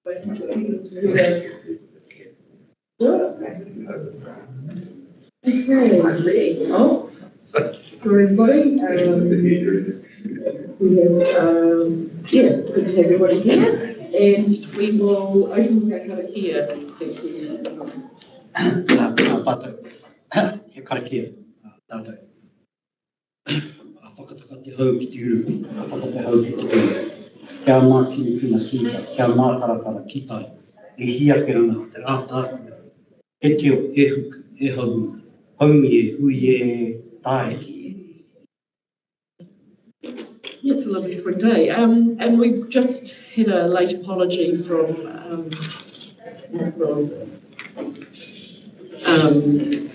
Okay. Oh, for everybody. We have, good to have everybody here, and we will open our karakia. Thank you. He karakia, tātou. Whakataka te hau ki te uru, whakataka te hau ki te uru. Kia mā kini pina kita, kia mā taratara kita, e hia ke ana te rātāku. E teo, e huku, e hau, haungi e, hui e, tāe ki e. Yeah, it's a lovely spring day. And we just had a late apology from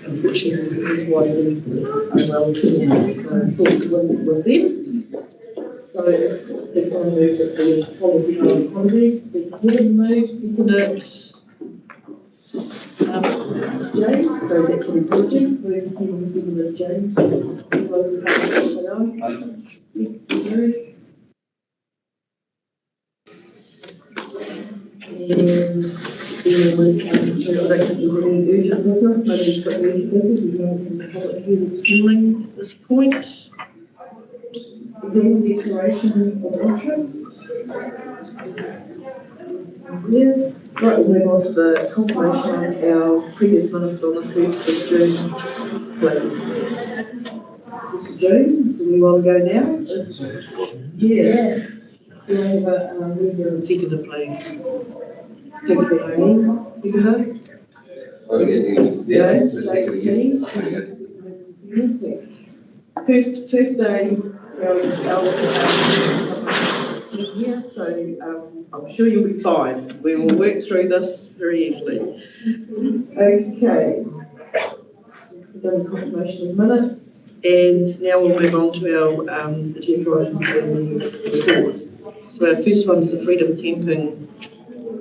unfortunately his wife is unwell today, so thoughts with them. So it's on the move that the apologies, the wooden moves, James, so that's some apologies. We're on the 2nd of James. And then when it comes to, I don't think there's any urgent business, nobody's got urgent business, there's no public hearing schooling at this point. Is there any declaration of interest? Yeah. Right, we'll move on to the confirmation of our previous minutes on the 1st of June, please. 1st of June, do we want to go now? Yeah. Do I have a move and a seconder, please? Thank you, Tony. Seconder? Yeah. Status team? Thanks. First day, here, so I'm sure you'll be fine. We will work through this very easily. Okay. We've done the confirmation of minutes, and now we'll move on to our agenda items and reports. So our first one is the Freedom Camping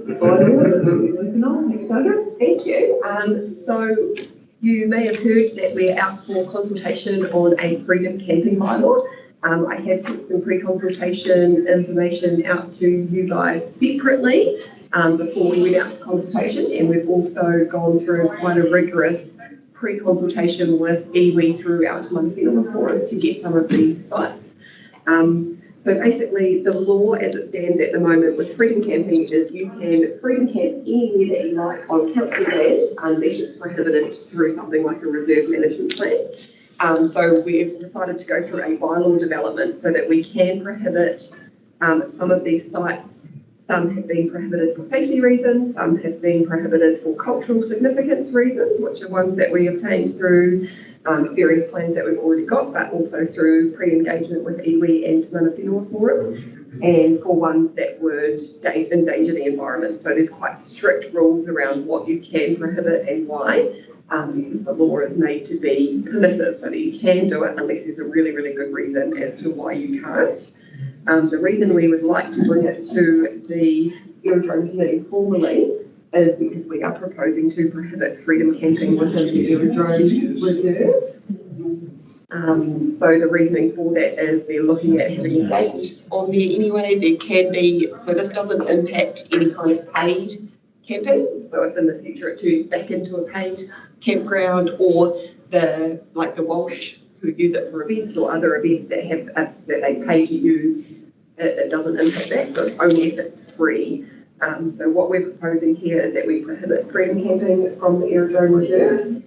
bylaw that we'll be working on. Thanks, Sandra. Thank you. So you may have heard that we're out for consultation on a Freedom Camping bylaw. I have sent some pre-consultation information out to you guys separately before we went out for consultation, and we've also gone through quite a rigorous pre-consultation with iwi through our Matamata-Piako forum to get some of these sites. So basically the law as it stands at the moment with freedom camping is you can freedom camp anywhere that you like on council land unless it's prohibited through something like a reserve management plan. So we've decided to go through a bylaw development so that we can prohibit some of these sites. Some have been prohibited for safety reasons, some have been prohibited for cultural significance reasons, which are ones that we obtained through various plans that we've already got, but also through pre-engagement with iwi and Matamata-Piako forum, and for ones that would endanger the environment. So there's quite strict rules around what you can prohibit and why. The law is made to be permissive so that you can do it unless there's a really, really good reason as to why you can't. The reason we would like to bring it to the Aerodrome committee formally is because we are proposing to prohibit freedom camping within the Aerodrome reserve. So the reasoning for that is they're looking at having a gate on there anyway. There can be, so this doesn't impact any kind of paid camping. So if in the future it turns back into a paid campground, or the Walsh who use it for events or other events that have that they pay to use, it doesn't impact that. So it's only if it's free. So what we're proposing here is that we prohibit freedom camping from the Aerodrome reserve.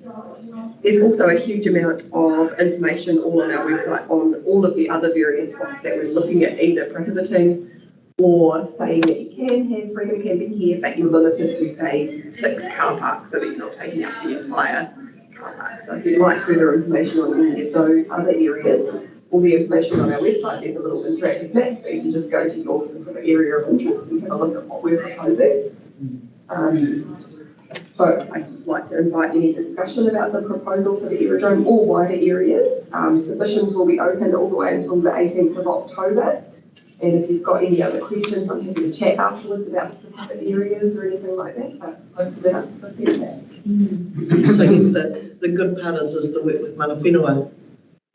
There's also a huge amount of information all on our website on all of the other various spots that we're looking at either prohibiting or saying that you can have freedom camping here, but you're limited to, say, 6 car parks so that you're not taking up the entire car park. So if you'd like further information on any of those other areas, all the information on our website, there's a little interactive map, so you can just go to your specific area of interest and have a look at what we're proposing. So I'd just like to invite any discussion about the proposal for the Aerodrome or wider areas. Submissions will be open all the way until the 18th of October. And if you've got any other questions, I'm happy to chat afterwards about specific areas or anything like that. But hopefully that's the feedback. So I guess the good part is the work with mana whenua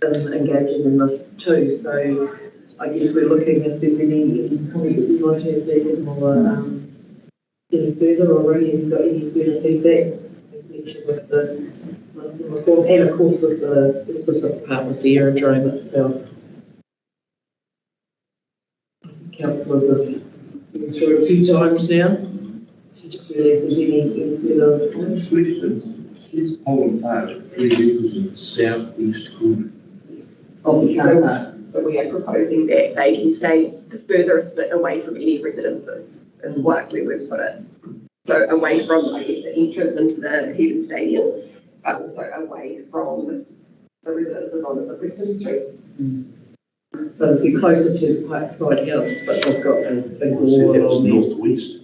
in engaging in this too. So I guess we're looking if there's any comments that you want to have there or any further, or have you got any further feedback in connection with the reform, and of course with the specific part with the aerodrome itself? Councillors have been through it a few times now. So just really if there's any further question. Is whole part 3 acres in the southeast corner? of the car park? So we are proposing that they can stay the furthest bit away from any residences, is what we would put it. So away from, I guess, the entrance into the Eden Stadium, but also away from the residences on the Preston Street. So it'd be closer to Parkside houses, but they've got a big wall along there. Northwest.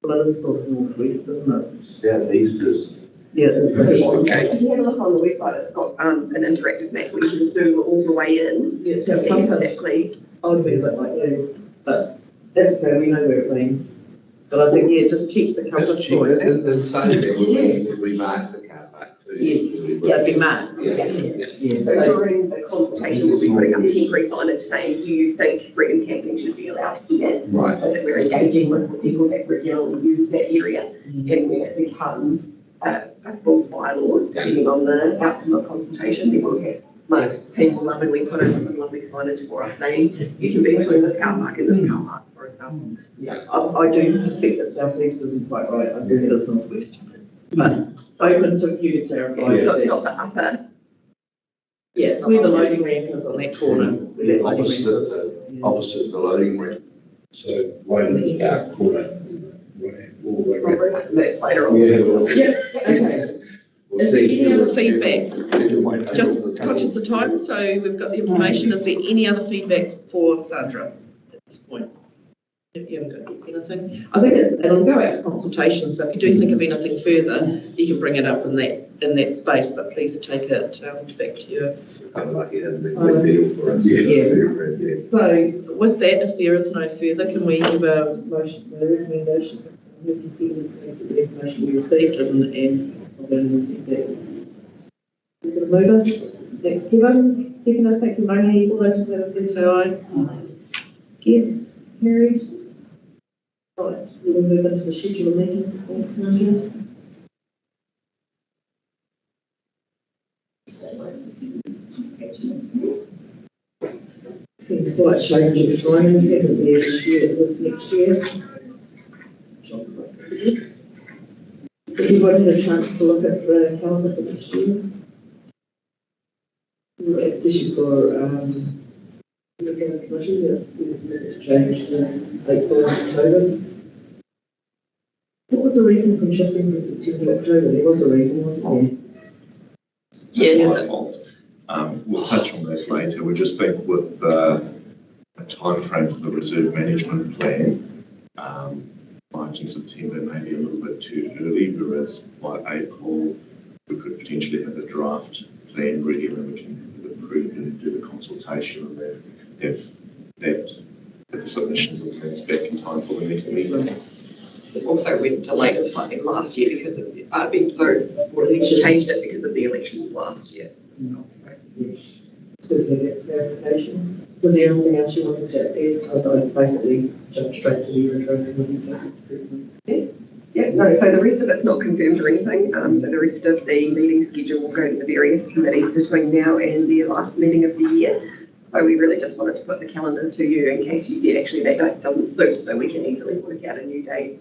Well, it is sort of northwest, isn't it? Southeast is. Yeah, it's the If you have a look on the website, it's got an interactive map where you can zoom all the way in Yeah, it's to our see compass. exactly. I would be a bit like you, but that's okay, we know where it leans. But I think, yeah, just check the compass point. And saying that we mark the car park too. Yes, yeah, it'd be marked. Yeah. Yeah, So so, during the consultation, we'll be putting up temporary signage saying, do you think freedom camping should be allowed here? Right. So that we're engaging with the people that regularly use that area, and when it becomes a full bylaw, depending on the outcome of consultation, then we'll have Mark's team will lovingly put in some lovely signage for us saying, you can be between this car park and this car park, for example. yeah, I do suspect that southeast isn't quite right, I think it is northwest. But open to you to clarify. So it's not the upper. Yeah, it's where the loading ramp is on that corner. Where that loading ramp is. Opposite the loading ramp. So right in the dark corner. Right, all the It's way not very much maps later on. Yeah, okay. We'll Is there see. any other feedback? Just conscious of time, so we've got the information. Is there any other feedback for Sandra at this point? If you haven't got anything, I think it'll go out for consultation. So if you do think of anything further, you can bring it up in that space. But please take it back to you. Kind of like it has been quite deal for us. Yeah. So with that, if there is no further, can we have a motion, a recommendation? We can see the information we received and feedback. We're going to move on. Next, Kevin. Second, thank you, Mahi. All those in favour, please say aye. Against, carried. Right, we'll move into the schedule of meetings. Thanks, Nadia. It's been a slight change of timings, hasn't there, this year, this next year? Has everyone had a chance to look at the calendar for next year? It's issued for, the commission, it's changed to April, October. What was the reason for shifting from September to October? There was a reason, wasn't there? Yes. We'll touch on that later. We just think with the time frame for the reserve management plan, March and September may be a little bit too early, whereas by April we could potentially have a draft plan ready and then we can have it approved and do the consultation and then have the submissions and things back in time for the next meeting. Also, we delayed it slightly last year because of the, changed it because of the elections last year as well. So. To get that clarification. Was there anything else you wanted to add? I basically jumped straight to the Aerodrome. Yeah, no, so the rest of it's not confirmed or anything. So the rest of the meeting schedule will go to the various committees between now and the last meeting of the year. So we really just wanted to put the calendar to you in case you said actually that date doesn't suit, so we can easily work out a new date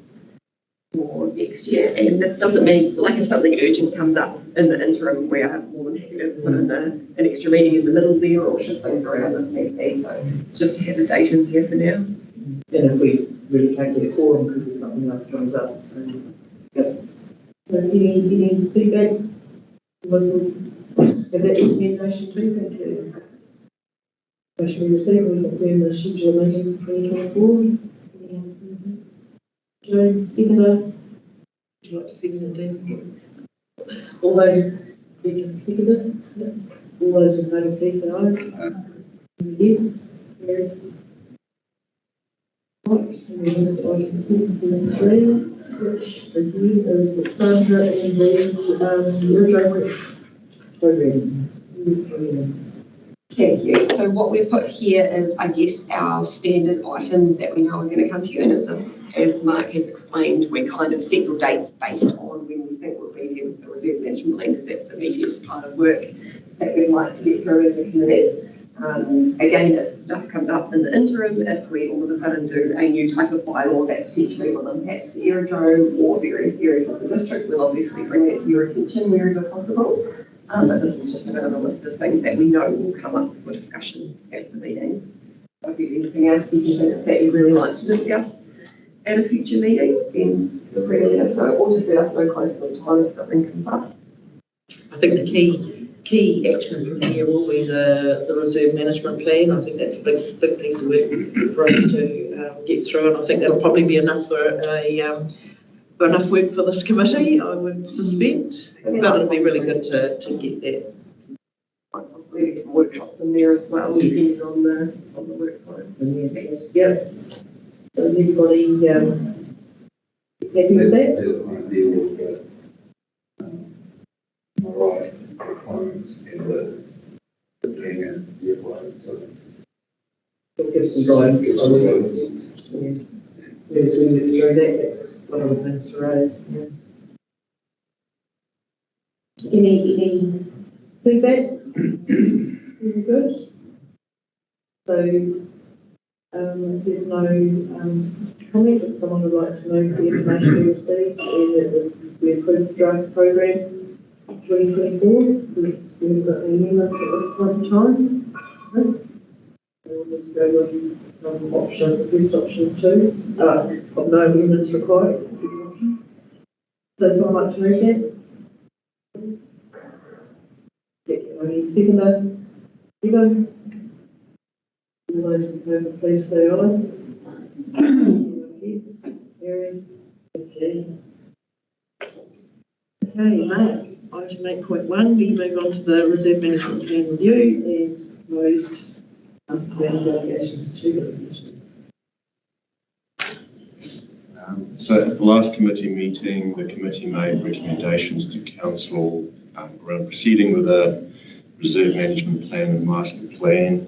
for next year. And this doesn't mean, like if something urgent comes up in the interim, we are more than happy to put in an extra meeting in the middle there or shift things around if need be. So it's just to have the date in here for now. And if we really can't get a quorum because there's something else comes up. So, yeah. So any feedback? Was that recommendation too? Thank you. Motion we received, we confirm the schedule of meetings for 2024. Joe, seconder. Would you like to second it, Dave? All those in seconder? All those in favour, please say aye. Yes. Carried. Right, so we move to item 7.3, which again is the Sandra and the Aerodrome program. Thank you. So what we've put here is, I guess, our standard items that we know are going to come to you, and it's this as Mark has explained, we kind of set your dates based on when we think we'll be there with the reserve management plan, because that's the meatiest part of work that we'd like to get through as a committee. Again, if stuff comes up in the interim, if we all of a sudden do a new type of bylaw that potentially will impact the aerodrome or various areas of the district, we'll obviously bring that to your attention wherever possible. But this is just a bit of a list of things that we know will come up for discussion at the meetings. So if there's anything else you can think that you'd really like to discuss at a future meeting, then feel free to let us know, or just let us know close to the time if something comes up. I think the key action from here will be the reserve management plan. I think that's a big piece of work for us to get through, and I think that'll probably be enough for enough work for this committee, I would suspect. But it'll be really good to get that. Might possibly get some workshops in there as well, depending on the workload. Yeah. So is everybody happy with that? Right requirements in the plan and the application. So We'll give some guidance. Yeah. As we move through that, that's one of the things to raise. Yeah. Any feedback? Very good. So if there's no comment, if someone would like to know the information we received and that we approved the draft program 2024, because we haven't got any amendments at this point in time. No? So we'll just go with the first option 2. No amendments required. Second option. So someone like to move that? Yeah, I need seconder. Even. All those in favour, please say aye. Mary. Okay. Okay, Mark. Item 8.1, we move on to the reserve management plan review and proposed outstanding delegations to the commission. So at the last committee meeting, the committee made recommendations to council around proceeding with a reserve management plan and master plan,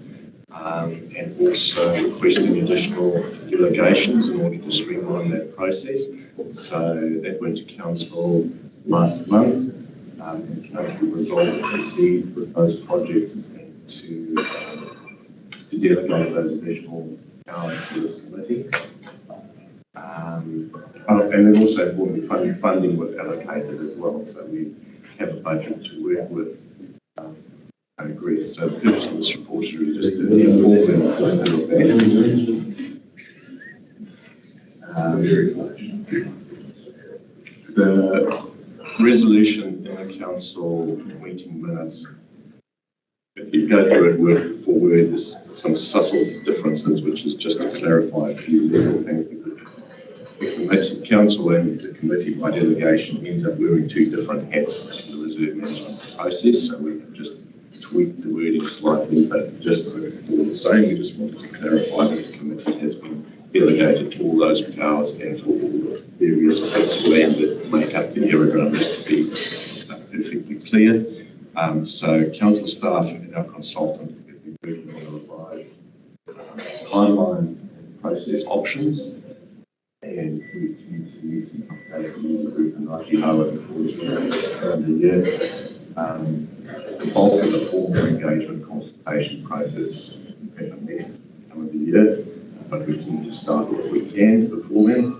and also requesting additional delegations in order to streamline that process. So that went to council last month. And council resolved to proceed with those projects and to delegate those additional powers to this committee. And then also importantly, funding was allocated as well, so we have a budget to work with progress. So the purpose of this report is really just to inform the resolution in the council meeting minutes. If you go through it word for word, there's some subtle differences, which is just to clarify a few little things. The council and the committee by delegation ends up wearing two different hats in the reserve management process, so we can just tweak the wording slightly, but just it's all the same. We just wanted to clarify that the committee has been delegated all those powers and for all the various bits of land that make up the aerodrome, just to be perfectly clear. So council staff and our consultant have been working on a revised timeline and process options, and we continue to update the group and Waharoa before the end of the year. The bulk of the formal engagement consultation process happen next calendar year, but we can just start if we can before then.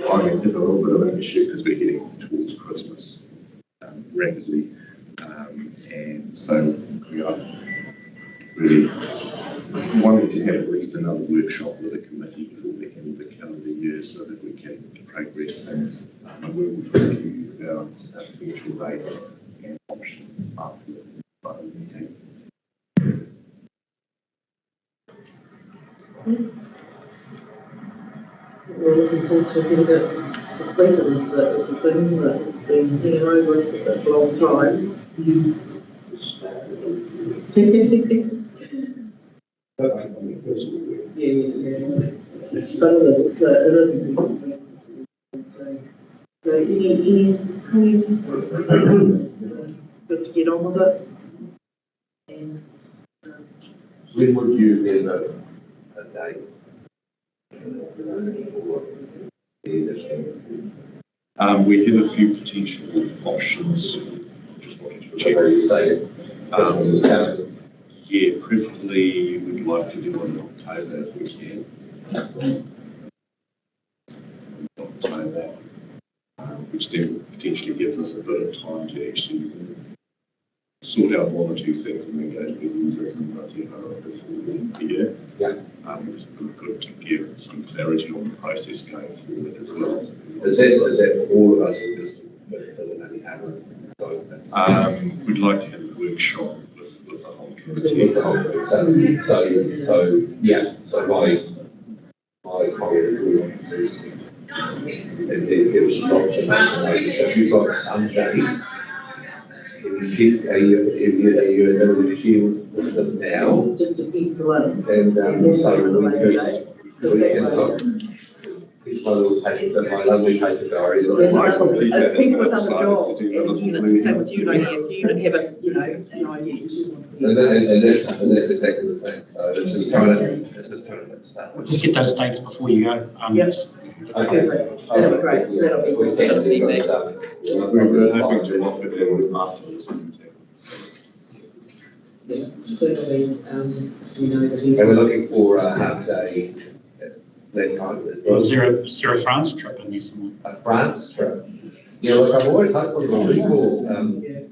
Timing is a little bit of an issue because we're getting towards Christmas rapidly, and so we are really wanting to have at least another workshop with the committee before the end of the calendar year so that we can progress things. And we will talk to you about future dates and options after the meeting. We're looking forward to getting it completed is the thing, isn't it? It's been hanging over us for such a long time. Yeah. But it is a good thing. So any comments? Good to get on with it. And When would you have a date? We have a few potential options. Just wanted to check. Yeah, preferably we'd like to do one in October if we can. October, which then potentially gives us a bit of time to actually sort out one or two things and then go to businesses and Matamata-Piako before the year. Yeah. It's good to give some clarity on the process going forward as well. Is that for all of us or just for the only hammer? We'd like to have a workshop with the whole committee. So my comment is it was lots of information. So if you've got some days, if you able to share with them now, Just to excellent. and so we can it's my little paper, my lovely paper diary. It's people with other jobs, and it's the same with you, like if you have a, an idea. And that's exactly the same. So it's just trying to start. Just get those dates before you go. Yes. Okay. That'll be great. So that'll be good feedback. We're hoping to lock it in with Martin or something. Yeah, certainly, And we're looking for a half day that time as well. Zero France trip in there somewhere. A France trip. Yeah, look, I've always hoped for a recall. My knee.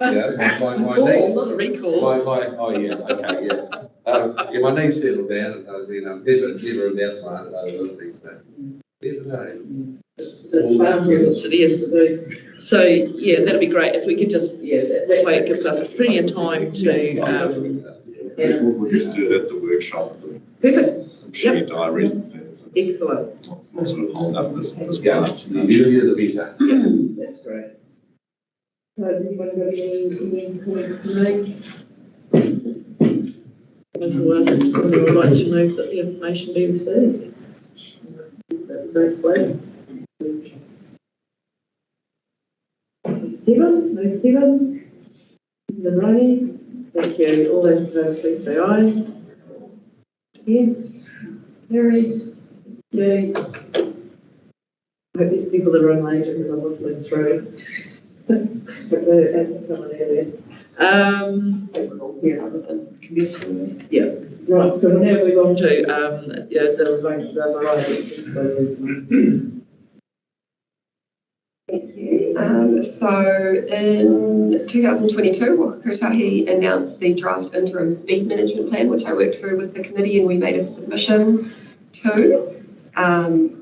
not a recall. Oh yeah, okay, yeah. My knee's settled down. Never announced my other things. It's far present to this. So yeah, that'll be great if we could just that way it gives us plenty of time to. We'll just do it at the workshop. Perfect. Share diaries and things. Excellent. We'll sort of hold up this Yeah, March. the earlier the better. That's great. So has anyone got any comments to make? Otherwise, someone would like to move that the information be received. That's great. Stephen? Ronnie? Thank you. All those in favour, please say aye. Against? Carried. Yay. I hope these people are on later because I'm listening through. But they're at the coming earlier. Yeah, right, so we'll now move on to the variety of exposures. Thank you. So in 2022, Waharoa announced the draft interim speed management plan, which I worked through with the committee and we made a submission to.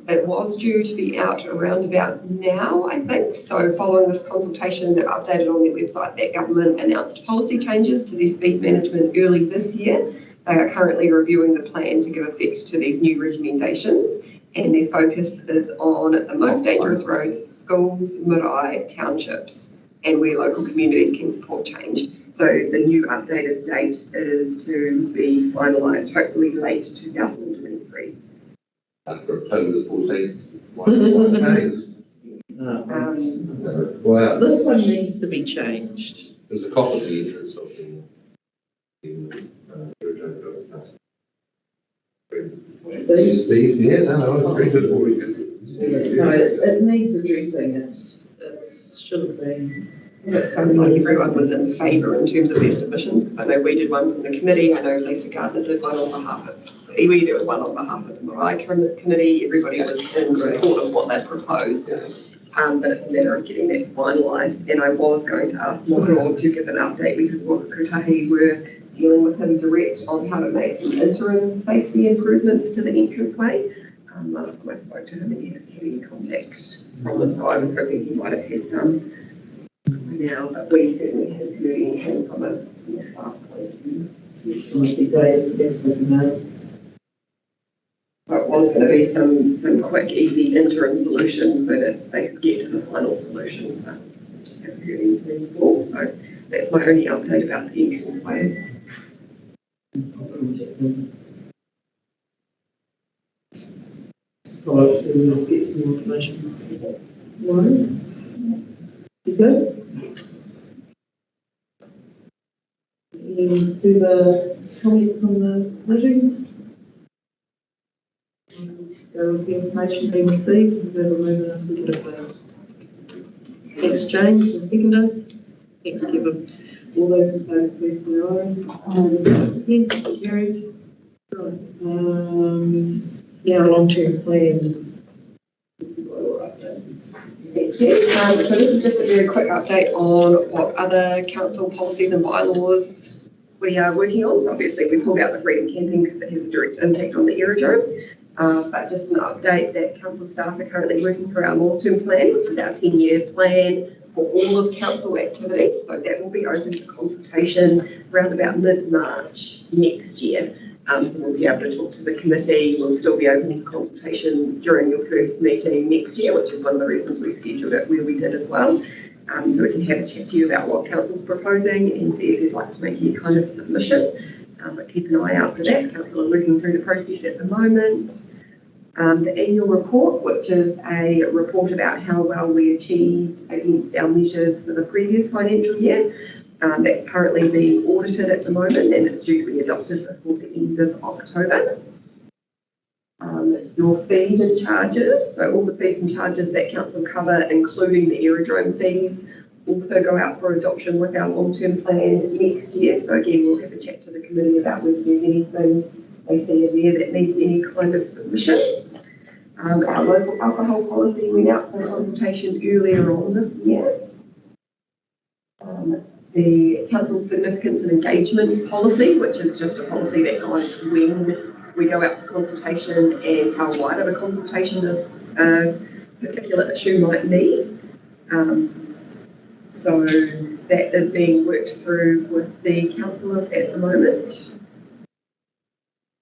It was due to be out around about now, I think. So following this consultation that updated on their website, that government announced policy changes to their speed management early this year. They are currently reviewing the plan to give effect to these new recommendations. And their focus is on the most dangerous roads, schools, marae, townships, and where local communities can support change. So the new updated date is to be finalised, hopefully late 2023. After October the 14th. Wow. This one needs to be changed. There's a copy of the entrance of Steve, yeah, no, very good. No, it needs addressing. It shouldn't be. It sounds like everyone was in favour in terms of their submissions, because I know we did one from the committee. I know Lisa Gardner did one on behalf of iwi. There was one on behalf of the marae committee. Everybody was in support of what they proposed. But it's a matter of getting that finalised. And I was going to ask Waharoa to give an update because Waharoa were dealing with him direct on how to make some interim safety improvements to the entranceway. Last time I spoke to him and he hadn't had any contact from them, so I was hoping he might have had some now, but we certainly haven't heard anything from a staff point of view. But it was going to be some quick, easy interim solutions so that they could get to the final solution, but I just haven't heard anything at all. So that's my only update about the entranceway. Well, so we'll get some more information. One. You good? Do the comment from the meeting? Go of the information being received, we have a mover and a seconder, please. Thanks, James, the seconder. Thanks, Kevin. All those in favour, please say aye. Against, carried. Right. Now, long-term plan. Thank you. So this is just a very quick update on what other council policies and bylaws we are working on. So obviously we pulled out the freedom camping because it has a direct impact on the aerodrome. But just an update that council staff are currently working through our long-term plan, which is our 10-year plan for all of council activities. So that will be open to consultation around about mid-March next year. So we'll be able to talk to the committee. We'll still be open for consultation during your first meeting next year, which is one of the reasons we scheduled it where we did as well. So we can have a chat to you about what council's proposing and see if you'd like to make any kind of submission. But keep an eye out for that. Council are working through the process at the moment. The annual report, which is a report about how well we achieved against our measures for the previous financial year. That's currently being audited at the moment and it's due to be adopted before the end of October. Your fees and charges, so all the fees and charges that council cover, including the aerodrome fees, also go out for adoption with our long-term plan next year. So again, we'll have a chat to the committee about whether there's anything they see in there that needs any kind of submission. Our local alcohol policy went out for consultation earlier on this year. The council significance and engagement policy, which is just a policy that guides when we go out for consultation and how wide of a consultation this particular issue might need. So that is being worked through with the councillors at the moment.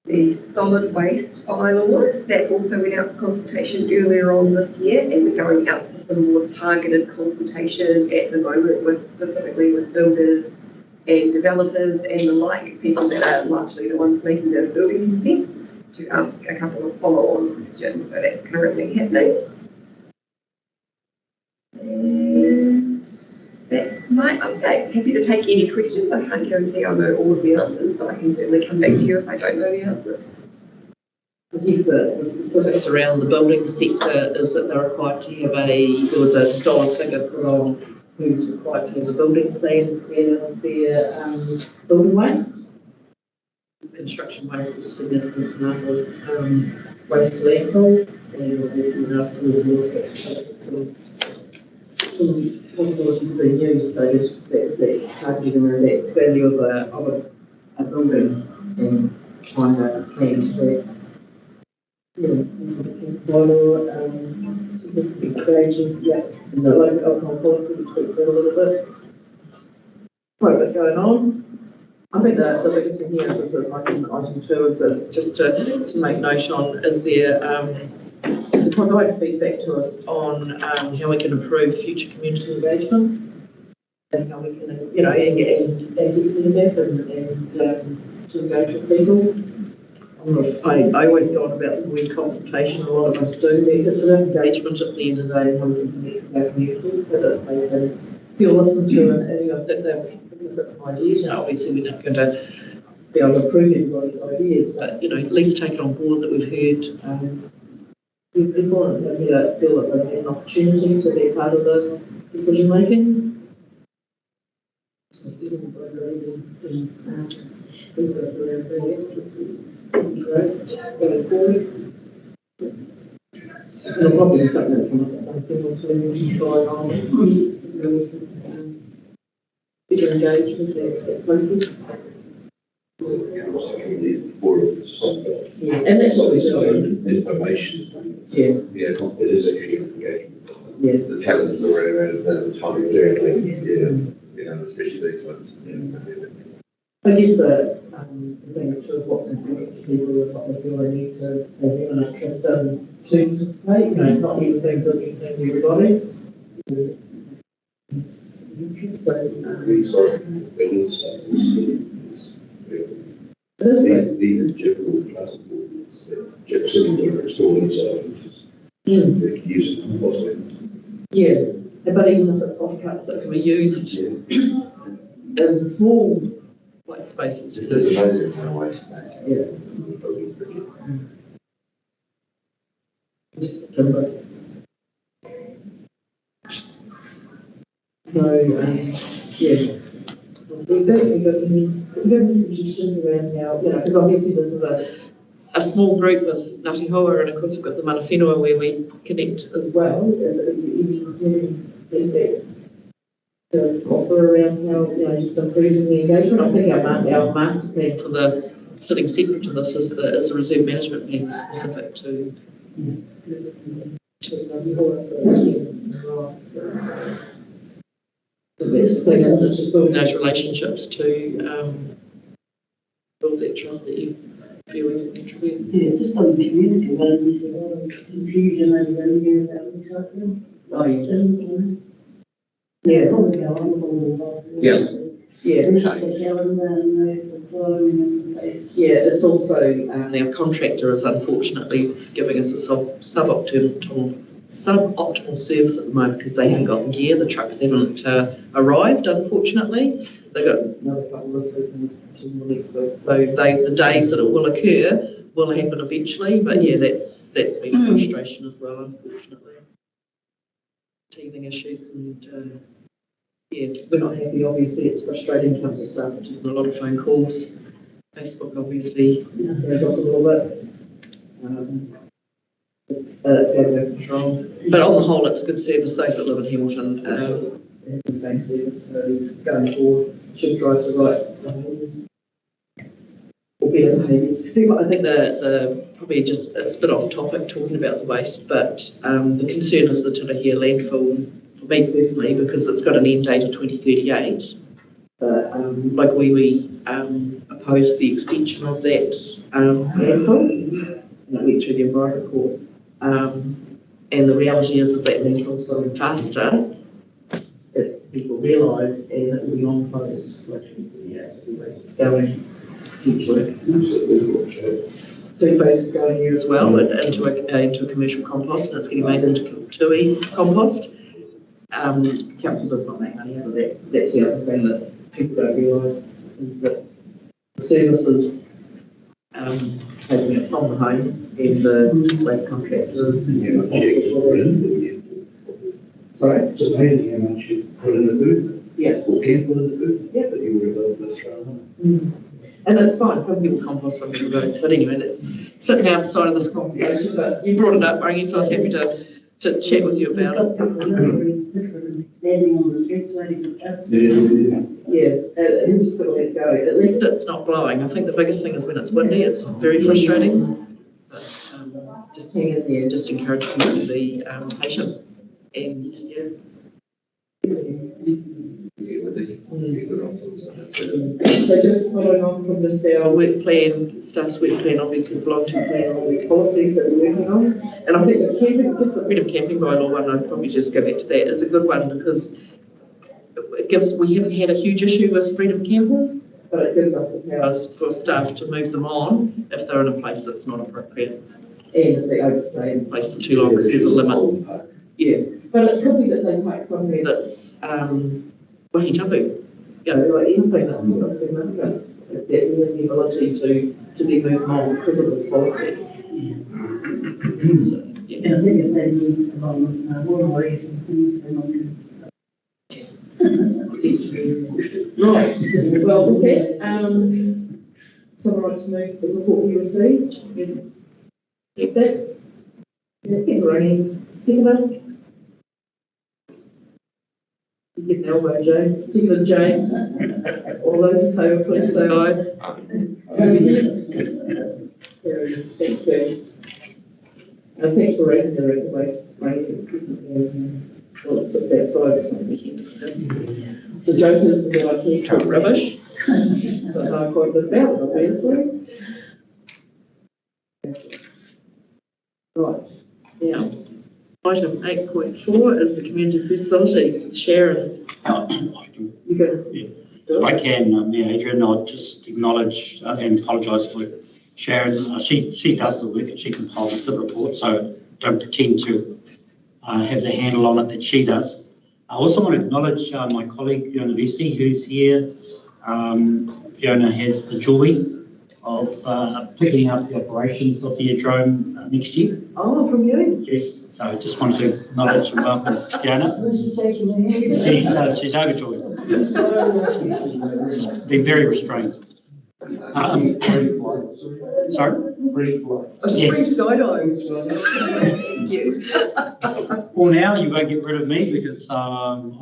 The solid waste bylaw, that also went out for consultation earlier on this year, and we're going out for some more targeted consultation at the moment specifically with builders and developers and the like, people that are largely the ones making the building consents, to ask a couple of follow-on questions. So that's currently happening. And that's my update. Happy to take any questions. I can't guarantee I'll know all of the answers, but I can certainly come back to you if I don't know the answers. Yes, the specifics around the building sector is that they're required to have there was a dollar figure put on who's required to have a building plan for their building waste. Construction waste is a significant amount of waste to landfill, and obviously now there's also some possibilities being used, so there's just that targeting around that value of a building and trying to plan to that. Significant engagement, and the local alcohol policy, we tweaked that a little bit. Quite a bit going on. I think the biggest thing here is item 2 is this, just to make note on, is there provide feedback to us on how we can improve future community engagement and how we can, and get feedback and to engage with people. I always go on about the word consultation, a lot of us do. It's an engagement at the end of the day, and how we can connect with our community so that they can feel listened to and that they've got some ideas. Now, obviously, we're not going to be able to approve everybody's ideas, but at least take it on board that we've heard people and feel that they've had an opportunity to be part of the decision making. So if there's anybody going forward, it'll probably be something that can happen going on. Bigger engagement that process. Yeah, and that's what we're doing. Information. Yeah. Yeah, it is actually engagement. Yeah. The challenges around the time exactly. Yeah, especially these ones. I guess the thing is too is what's important to people is what they feel they need to have an interest in to participate. Not everything's interesting to everybody. It is good. Even general plastic bottles that gypsum are stored inside, they can use it for composting. Yeah, but even if it's offcuts, it can be used in small spaces. It's amazing how waste that. Yeah. timber. So, yeah. We've got some suggestions around how, because obviously this is a small group with Ngāti Hoa, and of course we've got the mana whenua where we connect as well. It's any feedback to offer around how, just improving the engagement. I think our master plan for the sitting separate to this is a reserve management plan specific to Ngāti Hoa. So the best thing is just building those relationships to build that trust that you feel we can contribute. Yeah, just on the community, there's a lot of confusion over here about recycling. Oh, yeah. Yeah. Yeah, it's also, our contractor is unfortunately giving us a suboptimal service at the moment because they haven't got the gear, the trucks haven't arrived, unfortunately. They've got another couple of this week and 2 more next week. So the days that it will occur will happen eventually, but yeah, that's been a frustration as well, unfortunately. Teething issues and yeah, we're not happy. Obviously, it's frustrating. Council staff are taking a lot of phone calls. Facebook obviously goes off a little bit. It's out of our control. But on the whole, it's a good service. Those that live in Hamilton have the same service. So going forward, should drive the right behaviours or better behaviours. I think the probably just it's a bit off topic talking about the waste, but the concern is the Turahia landfill. For me personally, because it's got an end date of 2038, but like we opposed the extension of that landfill, and it went through the Environment Court. And the reality is that landfill is going faster than people realise, and it will be on closed. It's going potentially. 2 phases going here as well, into a commercial compost, and it's getting made into TUI compost. Council does not make money out of that. That's the other thing that people don't realise is that the services taking it from the homes and the waste contractors. Sorry? Just mainly how much you put in the food. Yeah. Or can put in the food. Yeah. But you would have this around. And that's fine. Some people compost, some people don't. But anyway, that's sitting outside of this conversation. But you brought it up, Rangi, so I was happy to chat with you about it. Standing on the streets waiting for trucks. And just got to let it go. At least it's not blowing. I think the biggest thing is when it's windy, it's very frustrating. But just hang in there, just encourage people to be patient. And so just following on from this, our work plan, staff's work plan, obviously the long-term plan, all these policies that we're working on. And I think the camping, just the freedom camping bylaw one, I'd probably just go back to that, is a good one because it gives, we haven't had a huge issue with freedom campers, but it gives us the powers for staff to move them on if they're in a place that's not appropriate. And if they overstay in a place for too long because there's a limit. Yeah, but it could be that they make somewhere that's wahi tapu. Like anything that's significant, that we have the ability to be moved on because of this policy. So, yeah. And I think if they move along waterways and things, then I can. Right. Well, with that, someone like to move the report we received. Get that. Get running. Second. You get an elbow, James. Second, James. All those in favour, please say aye. Thank you. And thanks for raising the record waste rate. It's definitely, well, it sits outside of some weekend. The joke is that I keep truck rubbish. So I know quite a bit about it, obviously. Right. Now, item 8.4 is the community facilities. Sharon, you go. Yeah. If I can, Adrian, I'll just acknowledge and apologise for Sharon. She does the work and she compiles the report, so don't pretend to have the handle on it that she does. I also want to acknowledge my colleague Fiona Vesey, who's here. Fiona has the joy picking up the operations of the Aerodrome next year. Oh, from you? Yes, so I just wanted to acknowledge and welcome Fiona. Who's taking the hand? She's overjoyed. She's been very restrained. Sorry? A Yeah. free skydive. Thank you. Well, now you won't get rid of me because our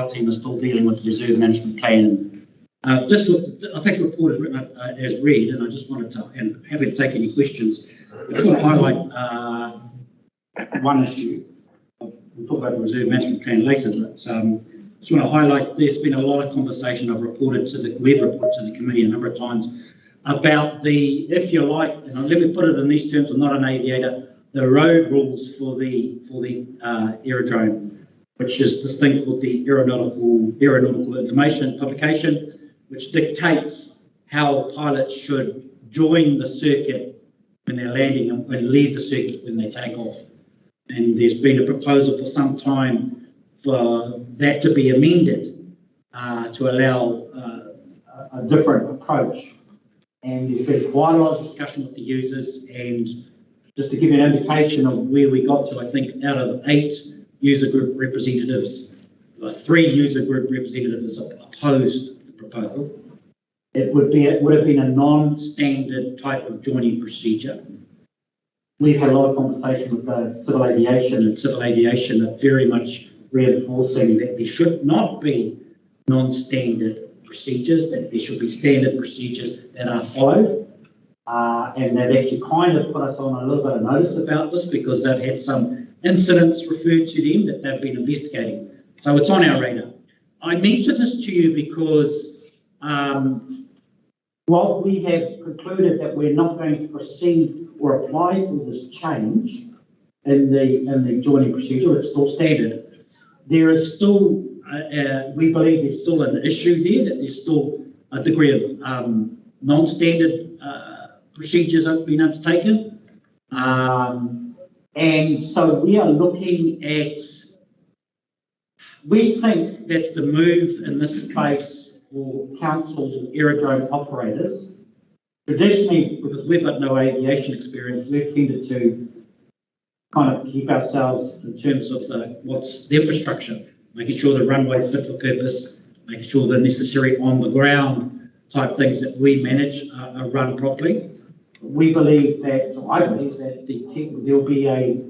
team is still dealing with the reserve management plan. I think the report is written as read, and I just wanted to, and happy to take any questions. I just want to highlight one issue. We'll talk about the reserve management plan later, but just want to highlight there's been a lot of conversation. We've reported to the committee a number of times about the, if you like, and let me put it in these terms, I'm not an aviator, the road rules for the aerodrome, which is this thing called the aeronautical information publication, which dictates how pilots should join the circuit when they're landing and leave the circuit when they take off. And there's been a proposal for some time for that to be amended to allow a different approach. And there's been quite a lot of discussion with the users, and just to give you an indication of where we got to, I think out of 8 user group representatives, 3 user group representatives opposed the proposal. It would have been a non-standard type of joining procedure. We've had a lot of conversation with civil aviation, and civil aviation are very much reinforcing that there should not be non-standard procedures, that there should be standard procedures that are followed. And they've actually kind of put us on a little bit of notice about this because they've had some incidents referred to them that they've been investigating. So it's on our radar. I mention this to you because while we have concluded that we're not going to proceed or apply for this change in the joining procedure, it's still standard. There is still, we believe there's still an issue there, that there's still a degree of non-standard procedures have been undertaken. And so we are looking at, we think that the move in this space for councils or aerodrome operators, traditionally, because we've got no aviation experience, we've tended to kind of keep ourselves in terms of what's the infrastructure, making sure the runway's fit for purpose, making sure the necessary on the ground type things that we manage are run properly. We believe that, so I believe that there'll be a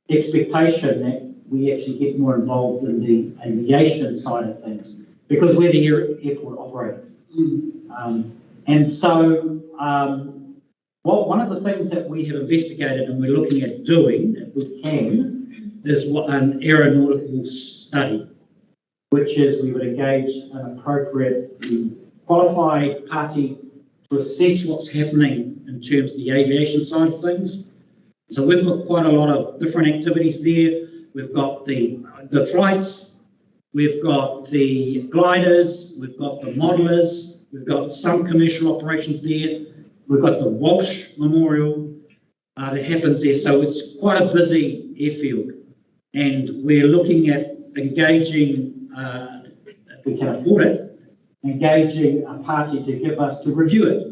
expectation that we actually get more involved in the aviation side of things because we're the airport operator. And so one of the things that we have investigated and we're looking at doing, if we can, is an aeronautical study, which is we would engage an appropriate qualified party to assess what's happening in terms of the aviation side of things. So we've got quite a lot of different activities there. We've got the flights, we've got the gliders, we've got the modelers, we've got some commercial operations there. We've got the Walsh Memorial that happens there. So it's quite a busy airfield. And we're looking at engaging, if we can afford it, engaging a party to review it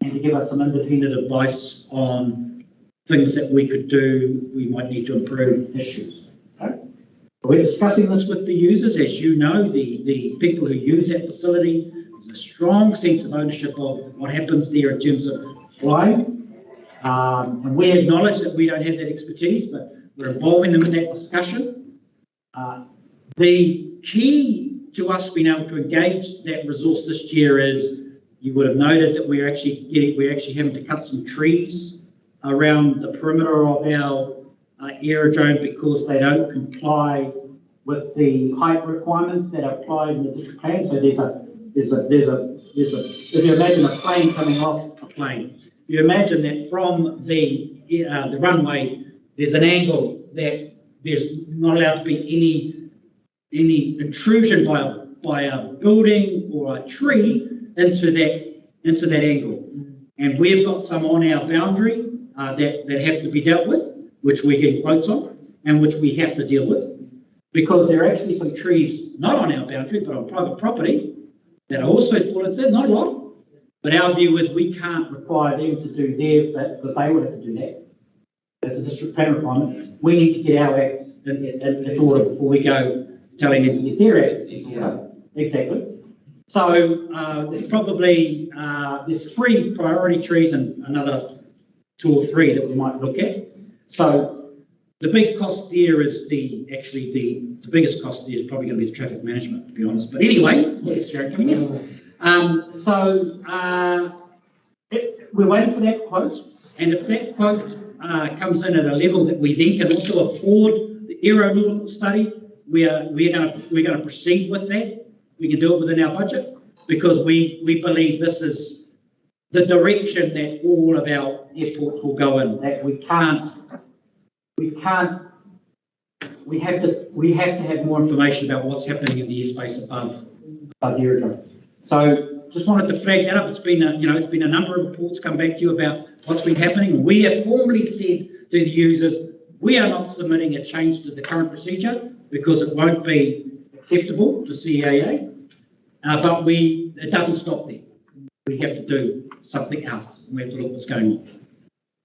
and to give us some independent advice on things that we could do, we might need to improve issues. Okay? We're discussing this with the users. As you know, the people who use that facility, there's a strong sense of ownership of what happens there in terms of flying. And we acknowledge that we don't have that expertise, but we're involving them in that discussion. The key to us being able to engage that resource this year is, you would have noted that we're actually having to cut some trees around the perimeter of our aerodrome because they don't comply with the height requirements that are applied in the district plan. So if you imagine a plane coming off a plane, you imagine that from the runway, there's an angle that there's not allowed to be any intrusion by a building or a tree into that angle. And we've got some on our boundary that have to be dealt with, which we're getting quotes on, and which we have to deal with, because there are actually some trees not on our boundary, but on private property that are also fallen. Not a lot, But our view is we can't require them to do that because they would have to do that. That's a district plan requirement. We need to get our act in order before we go telling them to get their act in order. Exactly. So there's probably there's 3 priority trees and another 2 or 3 that we might look at. So the big cost there is the biggest cost there is probably going to be the traffic management, to be honest. But anyway, yes, Sharon, coming in. We're waiting for that quote, and if that quote comes in at a level that we then can also afford the aerodynamical study, we're going to proceed with that. We can do it within our budget because we believe this is the direction that all of our airports will go in. That we have to have more information about what's happening in the airspace above the aerodrome. So just wanted to flag that up. It's been a number of reports come back to you about what's been happening. We have formally said to the users, we are not submitting a change to the current procedure because it won't be acceptable to CAA. But it doesn't stop there. We have to do something else. We have to look what's going on.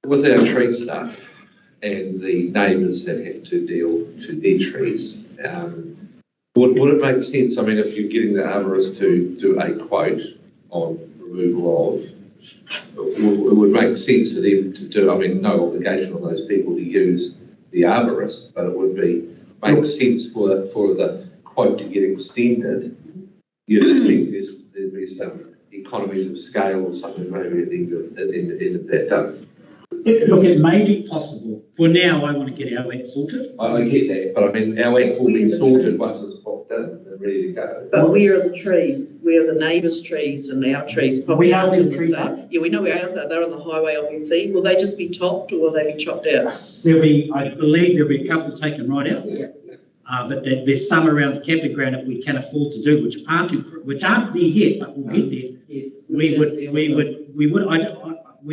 With our tree stuff and the neighbours that have to deal to their trees, would it make sense? I mean, if you're getting the arborist to do a quote on removal of, it would make sense for them to do. I mean, no obligation on those people to use the arborist, but it would make sense for the quote to get extended. You'd think there'd be some economies of scale or something maybe at the end of that done. Look, it may be possible. For now, I want to get our act sorted. I get that, but I mean, our acts will be sorted once it's popped in and ready to go. But where are the trees? Where are the neighbours' trees and our trees? Probably We know where in the trees are. same. Yeah, we know where ours are. They're on the highway, obviously. Will they just be topped or will they be chopped out? I believe there'll be a couple taken right out. Yeah. But there's some around the camping ground that we can afford to do, which aren't there yet, but we'll get there. Yes. We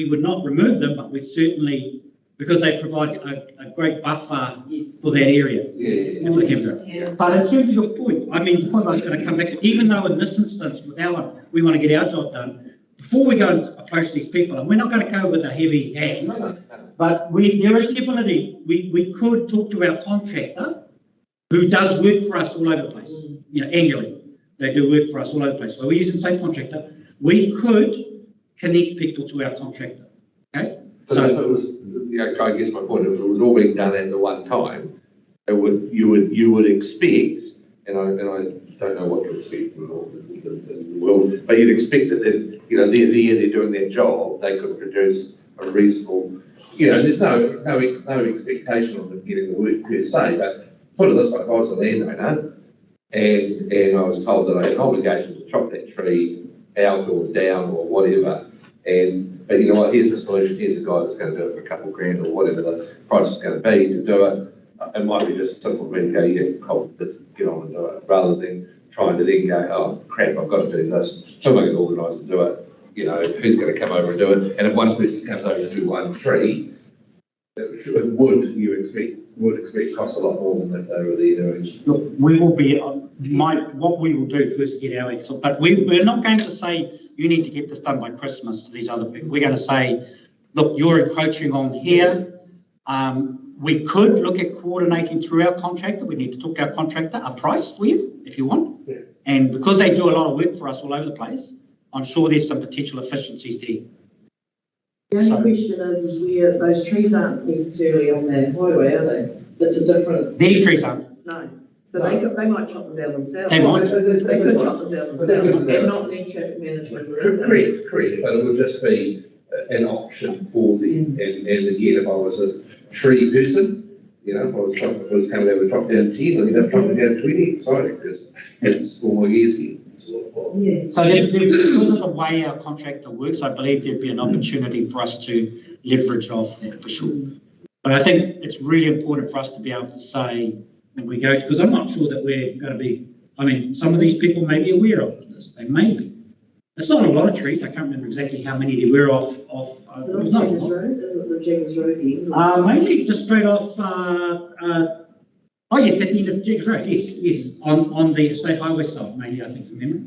would not remove them, but we certainly, because they provide a great buffer for that area. Yeah. For the campground. Yeah. But in terms of your point, I mean, the point I was going to come back to, even though in this instance, with our one, we want to get our job done, before we go and approach these people, and we're not going to go with a heavy hand, but there is the ability, we could talk to our contractor, who does work for us all over the place, annually. They do work for us all over the place. So we're using the same contractor. We could connect people to our contractor. Okay? So if it was, I guess my point, if it was all being done at the one time, you would expect, and I don't know what to expect in the world, but you'd expect that they're doing their job, they could produce a reasonable, there's no expectation of them getting the work per se, but put it this way, if I was a landowner and I was told that I had an obligation to chop that tree out or down or whatever, but you know what, here's the solution, here's the guy that's going to do it for a couple of grand or whatever the price is going to be to do it, it might be just simple for me to go, yeah, cool, let's get on and do it, rather than trying to then go, oh crap, I've got to do this, who am I going to organise to do it, who's going to come over and do it, and if one person comes over to do one tree, would expect cost a lot more than if they were there doing. Look, we will be, what we will do first to get our excel, but we're not going to say you need to get this done by Christmas to these other people. We're going to say, look, you're encroaching on here. We could look at coordinating through our contractor. We need to talk to our contractor, a price for you, if you want. Yeah. And because they do a lot of work for us all over the place, I'm sure there's some potential efficiencies there. The only question is where those trees aren't necessarily on the highway, are they? It's a different. Their trees aren't. No. So they might chop them down themselves. They might. They could chop them down themselves and not need traffic management. Correct, but it would just be an option for them. And again, if I was a tree person, if I was coming down with drop down 10, I'd drop it down 20, sorry, because it's more easy. Yeah. So because of the way our contractor works, I believe there'd be an opportunity for us to leverage off that for sure. But I think it's really important for us to be able to say when we go, because I'm not sure that we're going to be, some of these people may be aware of this. They may be. It's not a lot of trees. I can't remember exactly how many there were off. Is it on Jaggers Road? Is it the Jaggers Road end? Mainly just straight off. Yes, at the end of Jaggers Road. Yes, on the state highway side, mainly I think from memory.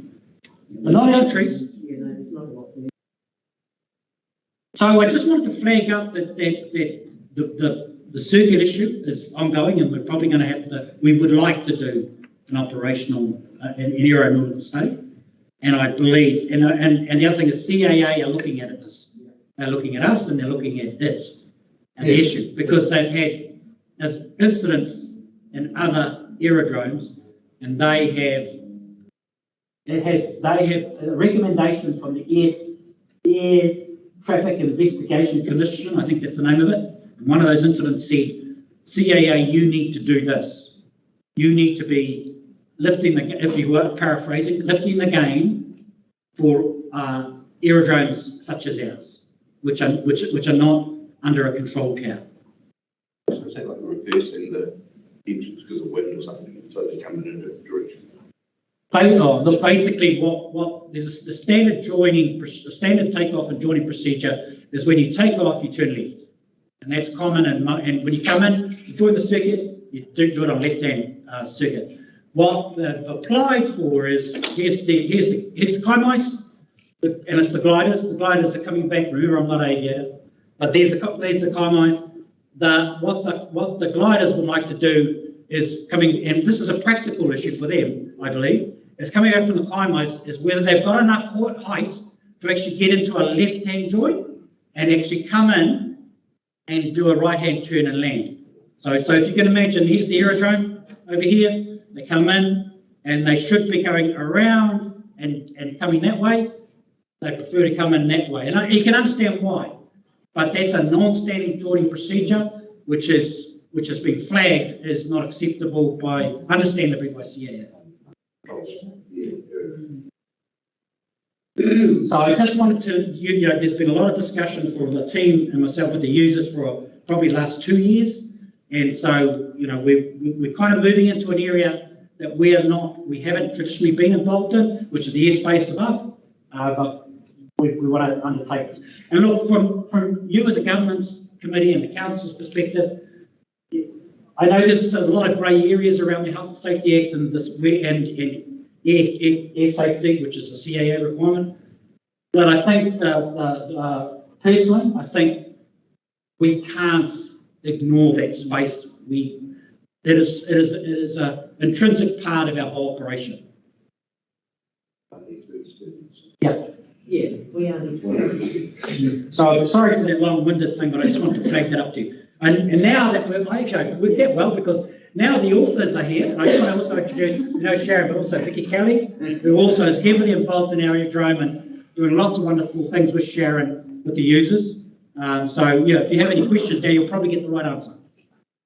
But not our trees. Yeah, no, it's not a lot there. So I just wanted to flag up that the circuit issue is ongoing, and we're probably going to have to, we would like to do an operational in Aerodrome state. And I believe, and the other thing is CAA are looking at this. They're looking at us and they're looking at this and the issue, because they've had incidents in other aerodromes, and they have a recommendation from the Air Traffic Investigation Commission, I think that's the name of it. And one of those incidents said, CAA, you need to do this. You need to be lifting the, if you were paraphrasing, lifting the game for aerodromes such as ours, which are not under a controlled care. So it's like reversing the engines because of wind or something, so they're coming in a different direction. Look, basically, what there's the standard takeoff and joining procedure is when you take off, you turn left, and that's common. And when you come in, you join the circuit, you do it on left-hand circuit. What they've applied for is here's the Kaimais, and it's the gliders. The gliders are coming back. Remember, I'm not aviator, but there's the Kaimais. What the gliders would like to do is coming, and this is a practical issue for them, I believe. Is coming out from the Kaimais is whether they've got enough height to actually get into a left-hand joint and actually come in and do a right-hand turn and land. So if you can imagine, here's the aerodrome over here. They come in and they should be going around and coming that way. They prefer to come in that way, and you can understand why. But that's a non-standing joining procedure, which has been flagged as not acceptable understandably by CAA. So I just wanted to, there's been a lot of discussion for the team and myself with the users for probably the last 2 years, and so we're kind of moving into an area that we haven't traditionally been involved in, which is the airspace above, but we want to undertake this. And look, from you as a governance committee and the council's perspective, I know there's a lot of grey areas around the Health and Safety Act and this and air safety, which is a CAA requirement. But I think, personally, I think we can't ignore that space. It is an intrinsic part of our whole operation. Yeah, we are experienced. So I'm sorry for that long-winded thing, but I just wanted to flag that up to you. And now that we've worked out well, because now the authors are here, and I just want to also introduce, Sharon, but also Vicky Kelly, who also is heavily involved in our Aerodrome and doing lots of wonderful things with Sharon, with the users. So, if you have any questions there, you'll probably get the right answer.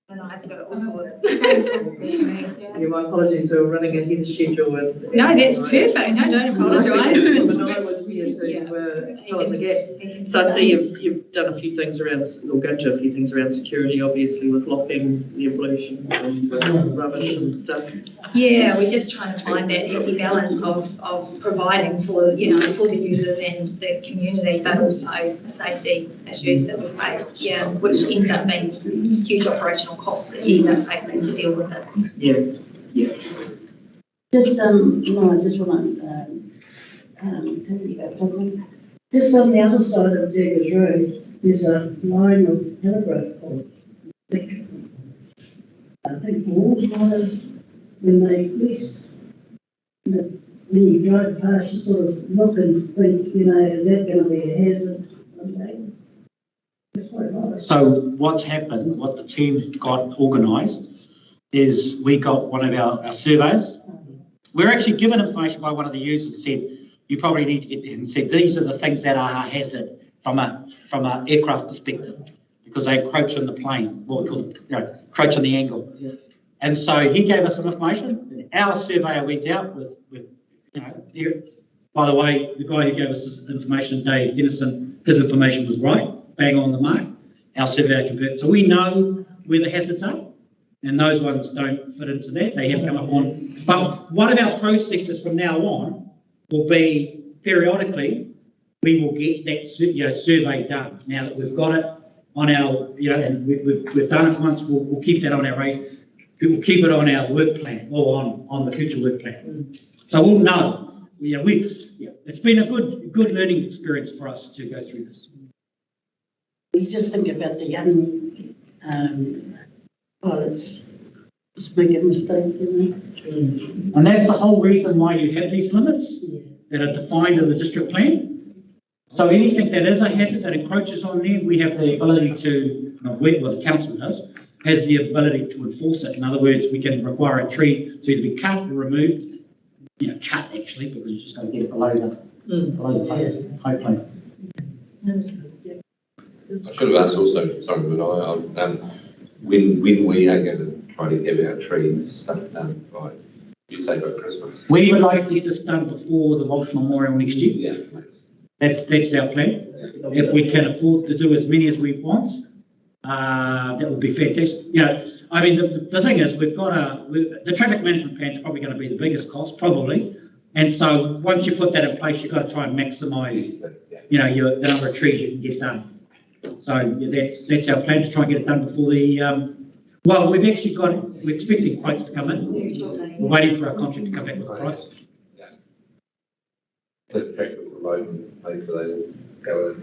And I have to go also. Yeah, my apologies, we were running ahead of schedule. No, that's perfect. No, don't apologise. But I was here to fill in the gaps. So I see you've done a few things around, or going to a few things around security, obviously, with locking the evolution and rubbish and stuff. Yeah, we're just trying to find that happy balance of providing for for the users and the community, but also safety issues that we face. Yeah, which ends up being huge operational costs that you end up facing to deal with it. Yeah. Just, I just want to, something. Just on the other side of Diggers Road, there's a line of telegraph poles. I think the walls might have, when they least, when you drive past, you sort of look and think, is that going to be a hazard? So what's happened, what the team got organised, is we got one of our surveys. We're actually given information by one of the users said, you probably need to get there, and said these are the things that are a hazard from an aircraft perspective, because they encroach on the plane, what we call encroach on the angle. Yeah. And so he gave us some information. Our surveyor went out with by the way, the guy who gave us this information, Dave Dennison, his information was right, bang on the mark. Our surveyor converted. So we know where the hazards are, and those ones don't fit into that. They have come up on. But one of our processes from now on will be periodically we will get that survey done. Now that we've got it on our, and we've done it once, we'll keep that on our rate. We'll keep it on our work plan or on the future work plan. So we'll know. It's been a good learning experience for us to go through this. You just think about the young pilots, just make a mistake, And that's the whole reason why you have these limits that are defined in the district plan. So anything that is a hazard that encroaches on them, we have the ability to, well, the council has the ability to enforce it. In other words, we can require a tree to either be cut or removed, cut actually, because it's just going to get below the high plane. I should have asked also, sorry, but when we are going to try to have our trees stuff done by, you say by Christmas? We would like to get this done before the Walsh Memorial next year. Yeah. That's our plan. If we can afford to do as many as we want, that would be fantastic. I mean, the thing is, the traffic management plan is probably going to be the biggest cost, probably. And so once you put that in place, you've got to try and maximise, the number of trees you can get done. So that's our plan, to try and get it done before the, well, we're expecting quotes to come in. We're waiting for our contract to come back with a price. The track with the road and pay for that, go in.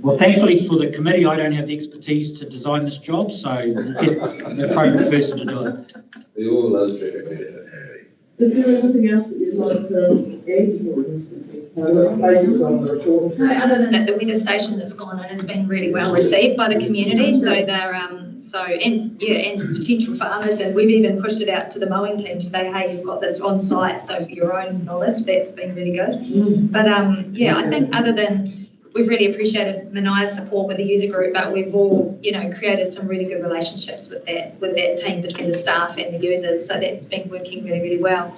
Well, thankfully for the committee, I don't have the expertise to design this job, so we'll get the appropriate person to do it. We all love traffic management. Is there anything else that you'd like to add to this? Based on the report? No, other than that, the weather station that's gone in has been really well received by the community. So they're and potential farmers, and we've even pushed it out to the mowing team to say, hey, you've got this on site. So for your own knowledge, that's been really good. But I think other than we've really appreciated Manaya's support with the user group, but we've all, created some really good relationships with that team between the staff and the users. So that's been working really, really well.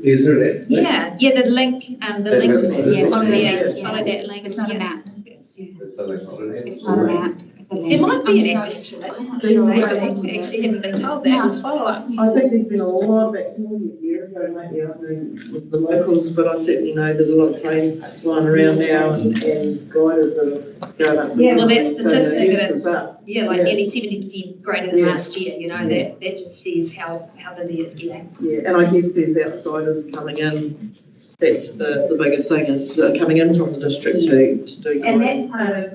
Is there that? Yeah, the link, on there, follow that link. It's not a map. It's not a map. It might be an app, actually. Actually haven't been told that. We'll follow up. I think there's been a lot of activity at Aerodrome lately, with the locals, but I certainly know there's a lot of planes flying around now and gliders that have gone up. Yeah, well, that statistic that it's, nearly 70% greater than last year, that just says how busy it's getting. Yeah, and I guess there's outsiders coming in. That's the bigger thing, is coming in from the district to do. And that's part of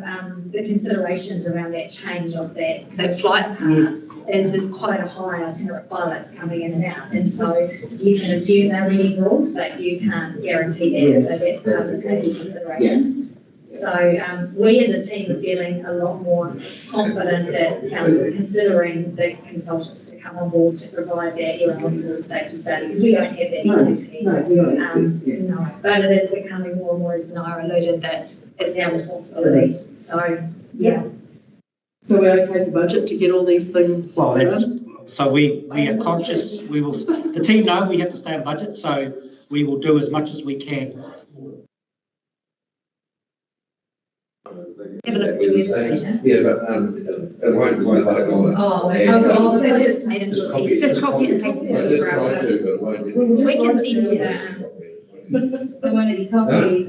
the considerations around that change of that flight path. There's quite a high itinerant of pilots coming in and out, and so you can assume they're reading rules, but you can't guarantee that. So that's part of the safety considerations. So we as a team are feeling a lot more confident that council is considering the consultants to come on board to provide that aeronautical safety study, because we don't have that expertise. No, but it is becoming more and more, as Manaya alluded, that it's our responsibility. So So we allocate the budget to get all these things done? So we are conscious. We will. The team know we have to stay on budget, so we will do as much as we can. have a look at the website. Yeah, but it won't take long. So just made into a piece. Just copy and paste it into the browser. We can send you that. I wanted to copy. We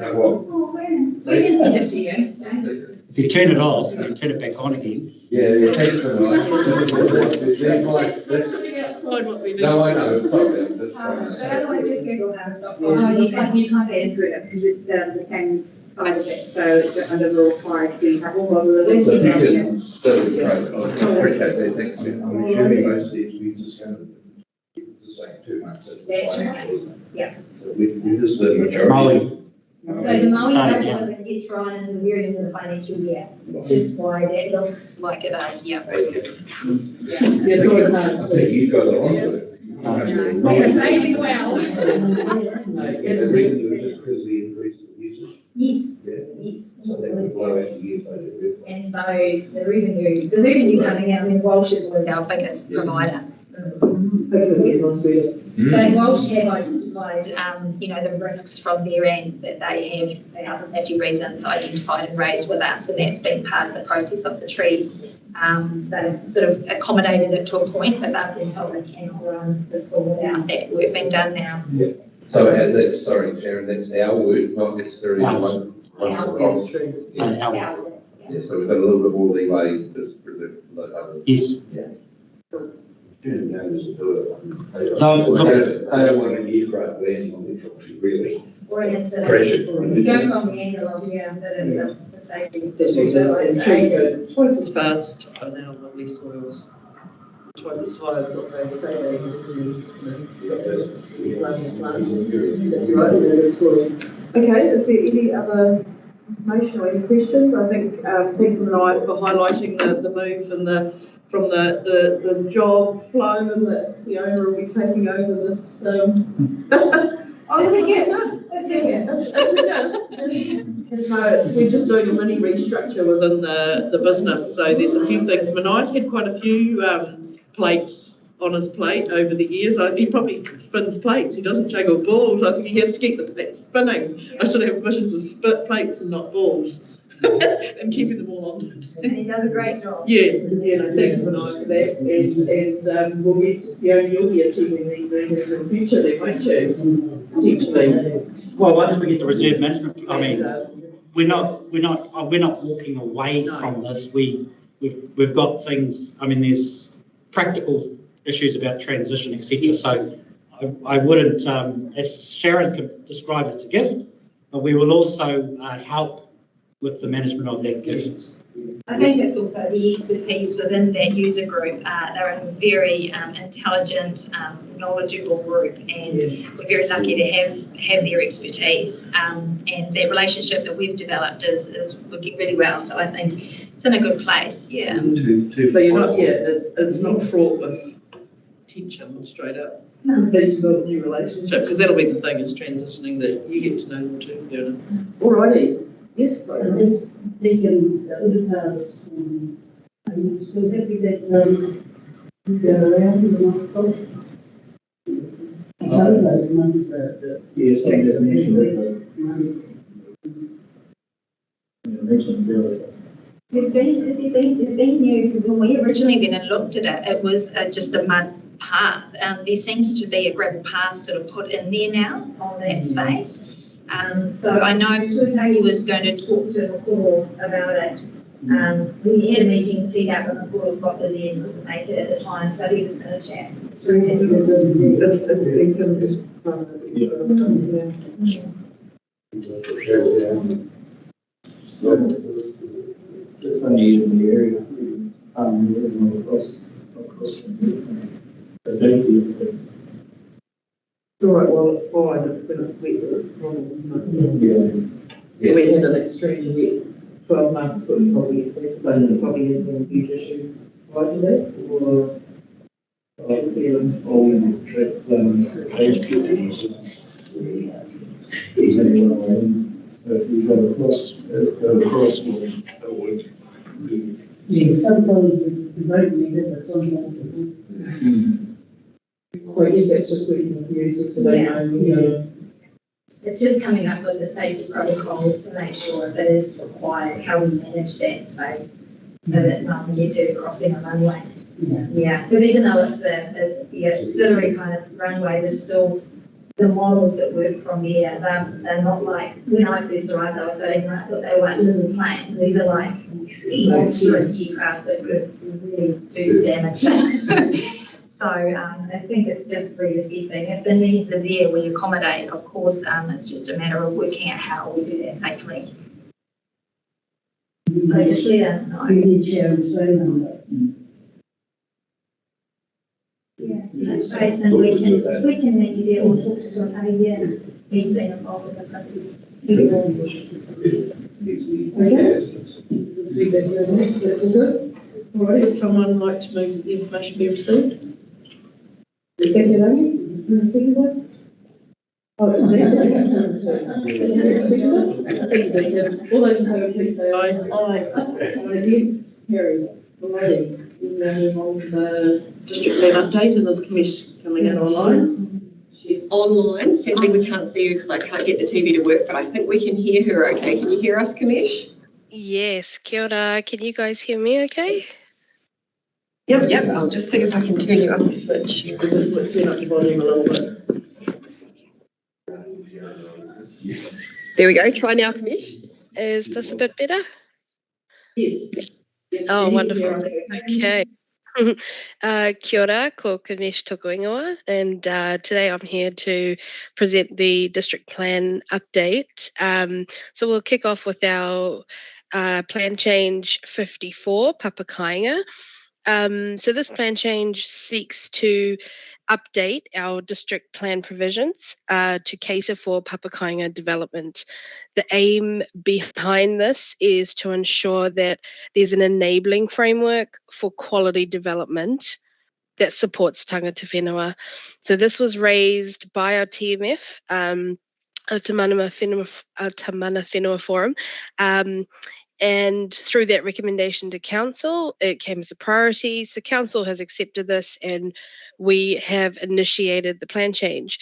can send it to you, James. If you turn it off and turn it back on again. Yeah, thanks for That's sitting outside what we do. No, I know, sorry, I'm just trying But otherwise, just Google how to stop. Oh, you can't get into it because it's the PAM's side of it, so it's under rule 5, so you have all of the So if you listing. can, that's great, I appreciate that, thanks. I'm assuming most of these users going to be the same 2 months. That's right, yeah. So with this, the majority. So the mowing Starting budget now. doesn't get thrown into the very end of the financial year, which is why that looks like it does, yeah. It's always I hard think to. you guys are onto it. We're saving well. It's Because the increase in users. Yes, Yeah. yes. So that would blow out the year budget. And so the revenue coming out, I mean, Walsh is always our biggest provider. So Walsh have identified, the risks from their end that they have, for health and safety reasons, identified and raised with us, and that's been part of the process of the trees. They've sort of accommodated it to a point, but they've been told they cannot run the school without that work being done now. Yeah. So that's, sorry, Sharon, that's our work, not necessarily one across. Yeah, so we've got a little bit more leeway just for the other. Yes. June notice to do it. So, I don't want an aircraft landing on the property, really. or an incident. Crashing. You go from the angle of, yeah, that is a safety. That's the trees go twice as fast on our lovely soils, twice as high as what they say they usually, That's right, so it's soils. Okay, is there any other information or any questions? I think Peter and I for highlighting the move and from the job flow and that the owner will be taking over this. We're just doing a mini restructure within the business. So there's a few things. Manai's had quite a few plates on his plate over the years. He probably spins plates. He doesn't juggle balls. I think he has to keep the plates spinning. I should have visions of plates and not balls. And keeping them all on it. And he does a great job. Yeah, no, thank you, Manai, for that. And we'll get, you'll be attending these meetings in the future then, won't you? Potentially. Well, once we get the reserve management, I mean, we're not walking away from this. We've got things. I mean, there's practical issues about transition, etc. So I wouldn't, as Sharon could describe it, it's a gift, but we will also help with the management of that gift. I think it's also the expertise within that user group. They're a very intelligent, knowledgeable group, and we're very lucky to have their expertise. And that relationship that we've developed is working really well. So I think it's in a good place. Yeah. So you're not yet. It's not fraught with tension straight up. No. As you build a new relationship, because that'll be the thing. Is transitioning that you get to know them too, Fiona. Alrighty. Yes, sorry. I'm just thinking the other past, I'm so happy that you go around and not close. Some of those ones that Yes, I mentioned There's been new, because when we originally went and looked at it, it was just a mud path. There seems to be a gravel path sort of put in there now on that space. So I know Tuatagi was going to talk to Waharoa about it. We had a meeting set up, and Waharoa got busy and couldn't make it at the time, so he was going to chat through Just unusual in the area. Across. But thank you. It's all right, well, it's fine, it's when it's wet that it's a problem, isn't it? We had an extremely wet 12 months, which probably exacerbated it, probably has been a huge issue. Why do that? Or So if we go across, that'll work. yeah, sometimes we don't need it, but sometimes So I guess that's just working with users so they know, It's just coming up with the safety protocols to make sure if it is required, how we manage that space so that no one gets hurt crossing a runway. Yeah, because even though it's the auxiliary kind of runway, there's still the models that work from here. They're not like, when I first arrived, I was saying, I thought they were like little planes. These are like monstrous aircraft that could really do some damage. So I think it's just reassessing. If the needs are there, we accommodate. Of course, it's just a matter of working out how we do that safely. So just let us know. you need Sharon's phone number. Yeah, touch base, and we can meet you there or talk to Tuatagi. Yeah, he's been involved with the process. Okay. That's all good. All right, would someone like to move the information be received? Second, Amy? Second one? Oh, all those in favour, please say aye. Aye. Against, carried. Alrighty, we'll now move on to the district plan update, and there's Commish coming in online. She's online. Sadly, we can't see her because I can't get the TV to work, but I think we can hear her okay. Can you hear us, Commish? Yes, kia ora. Can you guys hear me okay? Yep, I'll just see if I can turn you up a switch. We'll just turn up your volume a little bit. There we go. Try now, Commish. Is this a bit better? Yes. Oh, wonderful. Okay. Kia ora, ko Kamesh Tokoingoa, and today I'm here to present the district plan update. So we'll kick off with our plan change 54, Papakainga. So this plan change seeks to update our district plan provisions to cater for Papakainga development. The aim behind this is to ensure that there's an enabling framework for quality development that supports tangata whenua. So this was raised by our TMF, our Te Mana Whenua Forum, and through that recommendation to council, it came as a priority. So council has accepted this, and we have initiated the plan change.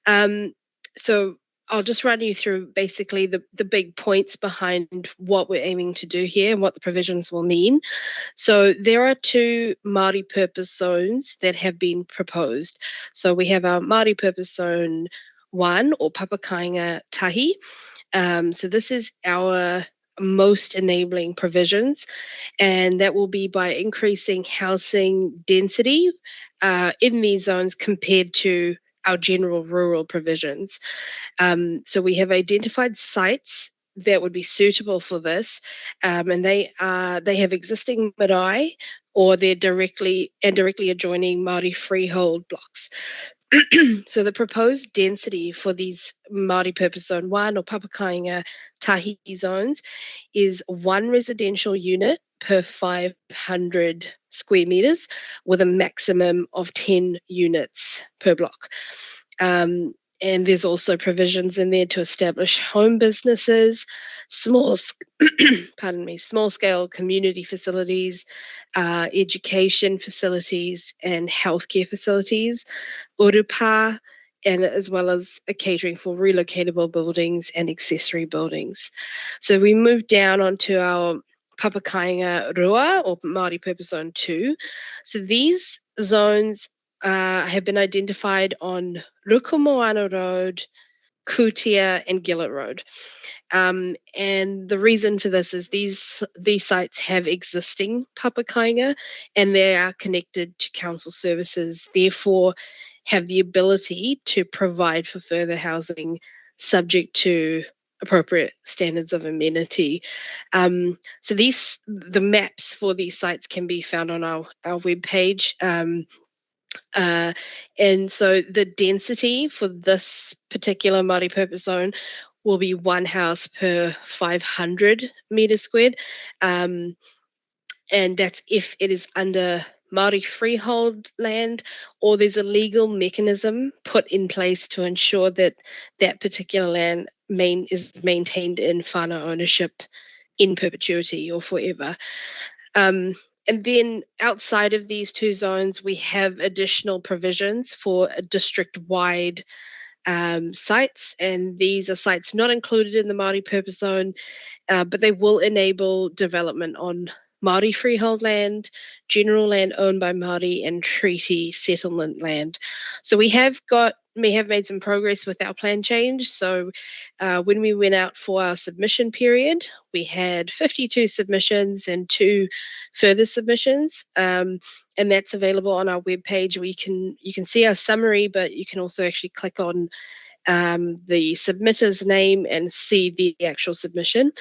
So I'll just run you through basically the big points behind what we're aiming to do here and what the provisions will mean. So there are 2 Māori purpose zones that have been proposed. So we have our Māori purpose zone 1, or Papakainga Tahi. So this is our most enabling provisions, and that will be by increasing housing density in these zones compared to our general rural provisions. So we have identified sites that would be suitable for this, and they have existing marae, or they're directly adjoining Māori freehold blocks. So the proposed density for these Māori Purpose Zone 1 or Papakainga Tahi zones is 1 residential unit per 500 square metres, with a maximum of 10 units per block. And there's also provisions in there to establish home businesses, small scale community facilities, education facilities and healthcare facilities, urupa, and as well as a catering for relocatable buildings and accessory buildings. So we move down onto our Papakainga Rua, or Māori Purpose Zone 2. So these zones have been identified on Rukumoana Road, Kutia and Gillett Road. And the reason for this is these sites have existing Papakainga, and they are connected to council services, therefore have the ability to provide for further housing subject to appropriate standards of amenity. So the maps for these sites can be found on our webpage. And so the density for this particular Māori purpose zone will be 1 house per 500 metres squared. And that's if it is under Māori freehold land, or there's a legal mechanism put in place to ensure that that particular land is maintained in whānau ownership in perpetuity or forever. And then outside of these 2 zones, we have additional provisions for district-wide sites, and these are sites not included in the Māori Purpose Zone, but they will enable development on Māori freehold land, general land owned by Māori, and treaty settlement land. So we have made some progress with our plan change. So when we went out for our submission period, we had 52 submissions and 2 further submissions, and that's available on our webpage. You can see our summary, but you can also actually click on the submitter's name and see the actual submission.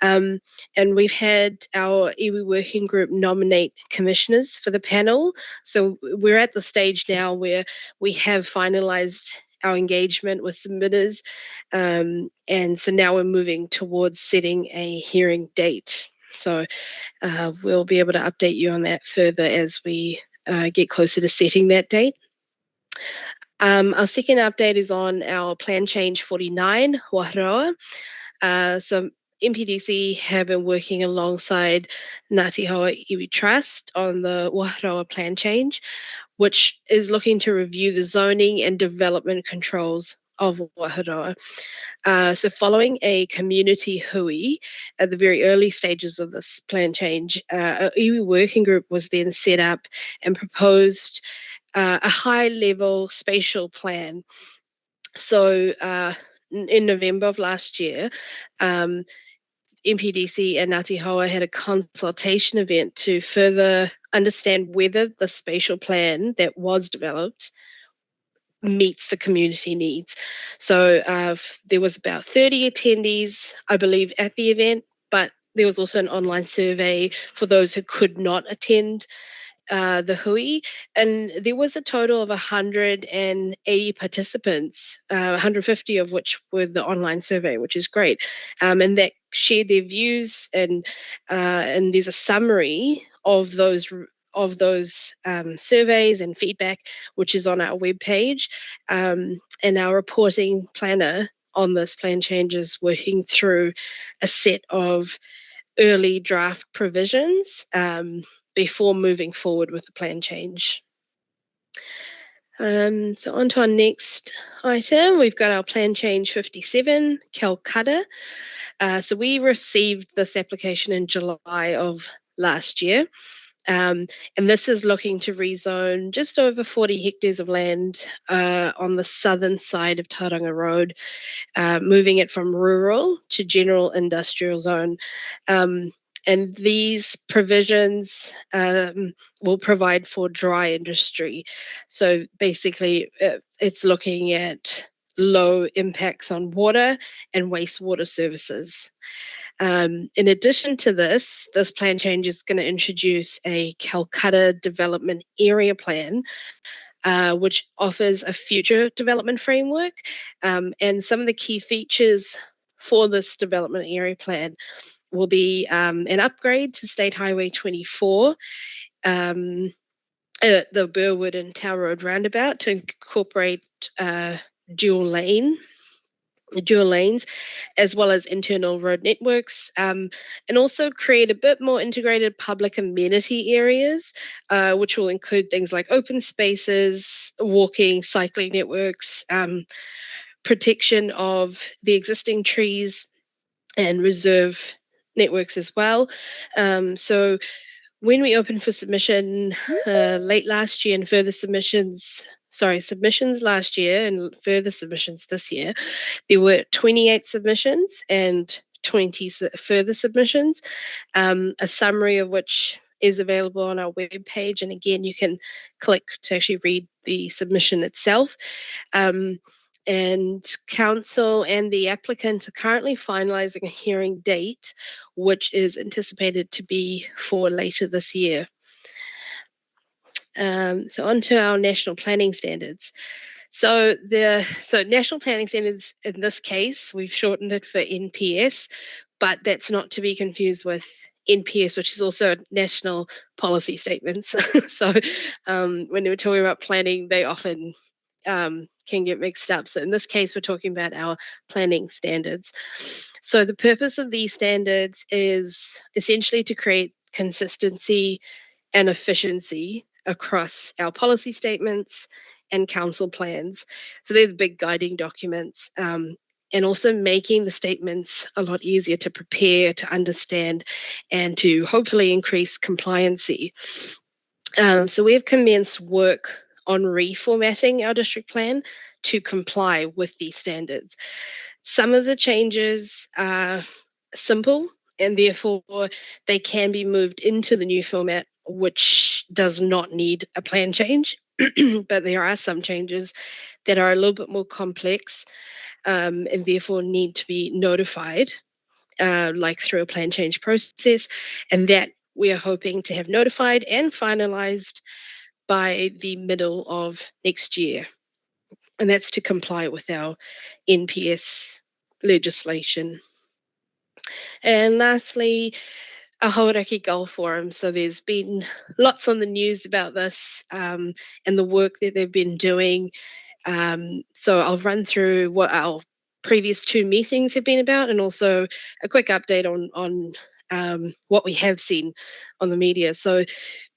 And we've had our iwi working group nominate commissioners for the panel. So we're at the stage now where we have finalised our engagement with submitters, and so now we're moving towards setting a hearing date. So we'll be able to update you on that further as we get closer to setting that date. Our second update is on our Plan Change 49, Waharoa. So MPDC have been working alongside Ngāti Hoa Iwi Trust on the Waharoa Plan Change, which is looking to review the zoning and development controls of Waharoa. So following a community hui at the very early stages of this plan change, a iwi working group was then set up and proposed a high-level spatial plan. So in November of last year, MPDC and Ngāti Hoa had a consultation event to further understand whether the spatial plan that was developed meets the community needs. So there was about 30 attendees, I believe, at the event, but there was also an online survey for those who could not attend the hui, and there was a total of 180 participants, 150 of which were the online survey, which is great, and that shared their views, and there's a summary of those surveys and feedback, which is on our webpage, and our reporting planner on this plan change is working through a set of early draft provisions before moving forward with the plan change. So on to our next item, we've got our plan change 57, Calcutta. So we received this application in July of last year. And this is looking to rezone just over 40 hectares of land on the southern side of Tauranga Road, moving it from rural to general industrial zone. And these provisions will provide for dry industry. So basically, it's looking at low impacts on water and wastewater services. In addition to this plan change is going to introduce a Calcutta Development Area Plan, which offers a future development framework. And some of the key features for this development area plan will be an upgrade to State Highway 24, the Burwood and Tower Road roundabout to incorporate dual lanes, as well as internal road networks, and also create a bit more integrated public amenity areas, which will include things like open spaces, walking, cycling networks, protection of the existing trees, and reserve networks as well. So when we opened for submission late last year and further submissions last year and further submissions this year, there were 28 submissions and 20 further submissions, a summary of which is available on our webpage. And again, you can click to actually read the submission itself. And council and the applicant are currently finalising a hearing date, which is anticipated to be for later this year. So on to our national planning standards. So national planning standards, in this case, we've shortened it for NPS, but that's not to be confused with NPS, which is also national policy statements. So when we're talking about planning, they often can get mixed up. So in this case, we're talking about our planning standards. So the purpose of these standards is essentially to create consistency and efficiency across our policy statements and council plans. So they're the big guiding documents, and also making the statements a lot easier to prepare, to understand, and to hopefully increase compliancy. So we have commenced work on reformatting our district plan to comply with these standards. Some of the changes are simple, and therefore they can be moved into the new format, which does not need a plan change. But there are some changes that are a little bit more complex, and therefore need to be notified, like through a plan change process, and that we are hoping to have notified and finalised by the middle of next year. And that's to comply with our NPS legislation. And lastly, a Hauraki Gulf Forum. So there's been lots on the news about this and the work that they've been doing. So I'll run through what our previous two meetings have been about, and also a quick update on what we have seen on the media. So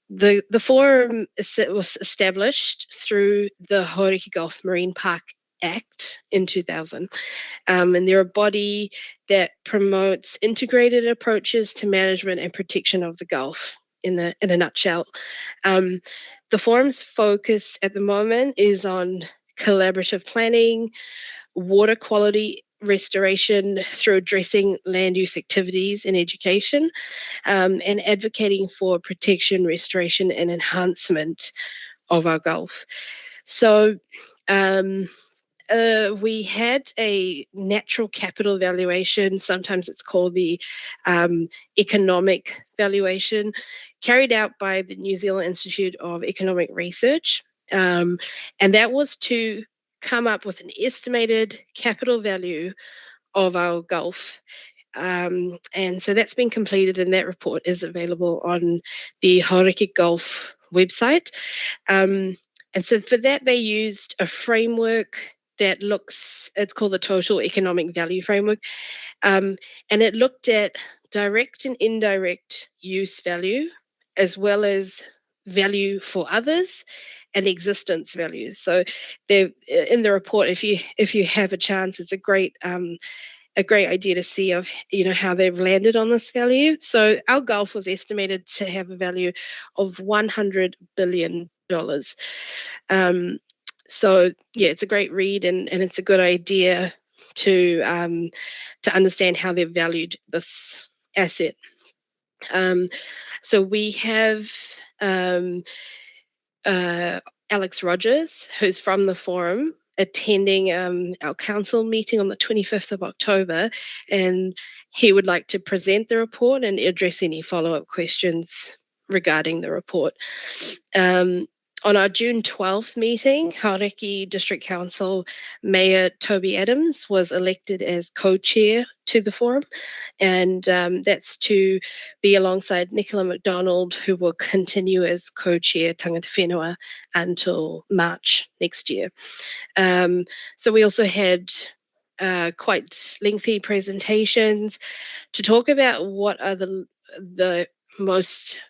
the forum was established through the Hauraki Gulf Marine Park Act in 2000, and they're a body that promotes integrated approaches to management and protection of the Gulf. In a nutshell, the forum's focus at the moment is on collaborative planning, water quality restoration through addressing land use activities in education, and advocating for protection, restoration, and enhancement of our Gulf. So we had a natural capital valuation, sometimes it's called the economic valuation, carried out by the New Zealand Institute of Economic Research. And that was to come up with an estimated capital value of our Gulf. And so that's been completed, and that report is available on the Hauraki Gulf website. And so for that, they used a framework that it's called the Total Economic Value Framework. And it looked at direct and indirect use value, as well as value for others and existence values. So in the report, if you have a chance, it's a great idea to see of how they've landed on this value. So our Gulf was estimated to have a value of $100 billion. So yeah, it's a great read, and it's a good idea to understand how they've valued this asset. So we have Alex Rogers, who's from the forum, attending our council meeting on the 25th of October, and he would like to present the report and address any follow-up questions regarding the report. On our June 12th meeting, Hauraki District Council Mayor Toby Adams was elected as co-chair to the forum, and that's to be alongside Nicola McDonald, who will continue as co-chair Tangata Whenua until March next year. So we also had quite lengthy presentations to talk about what are the most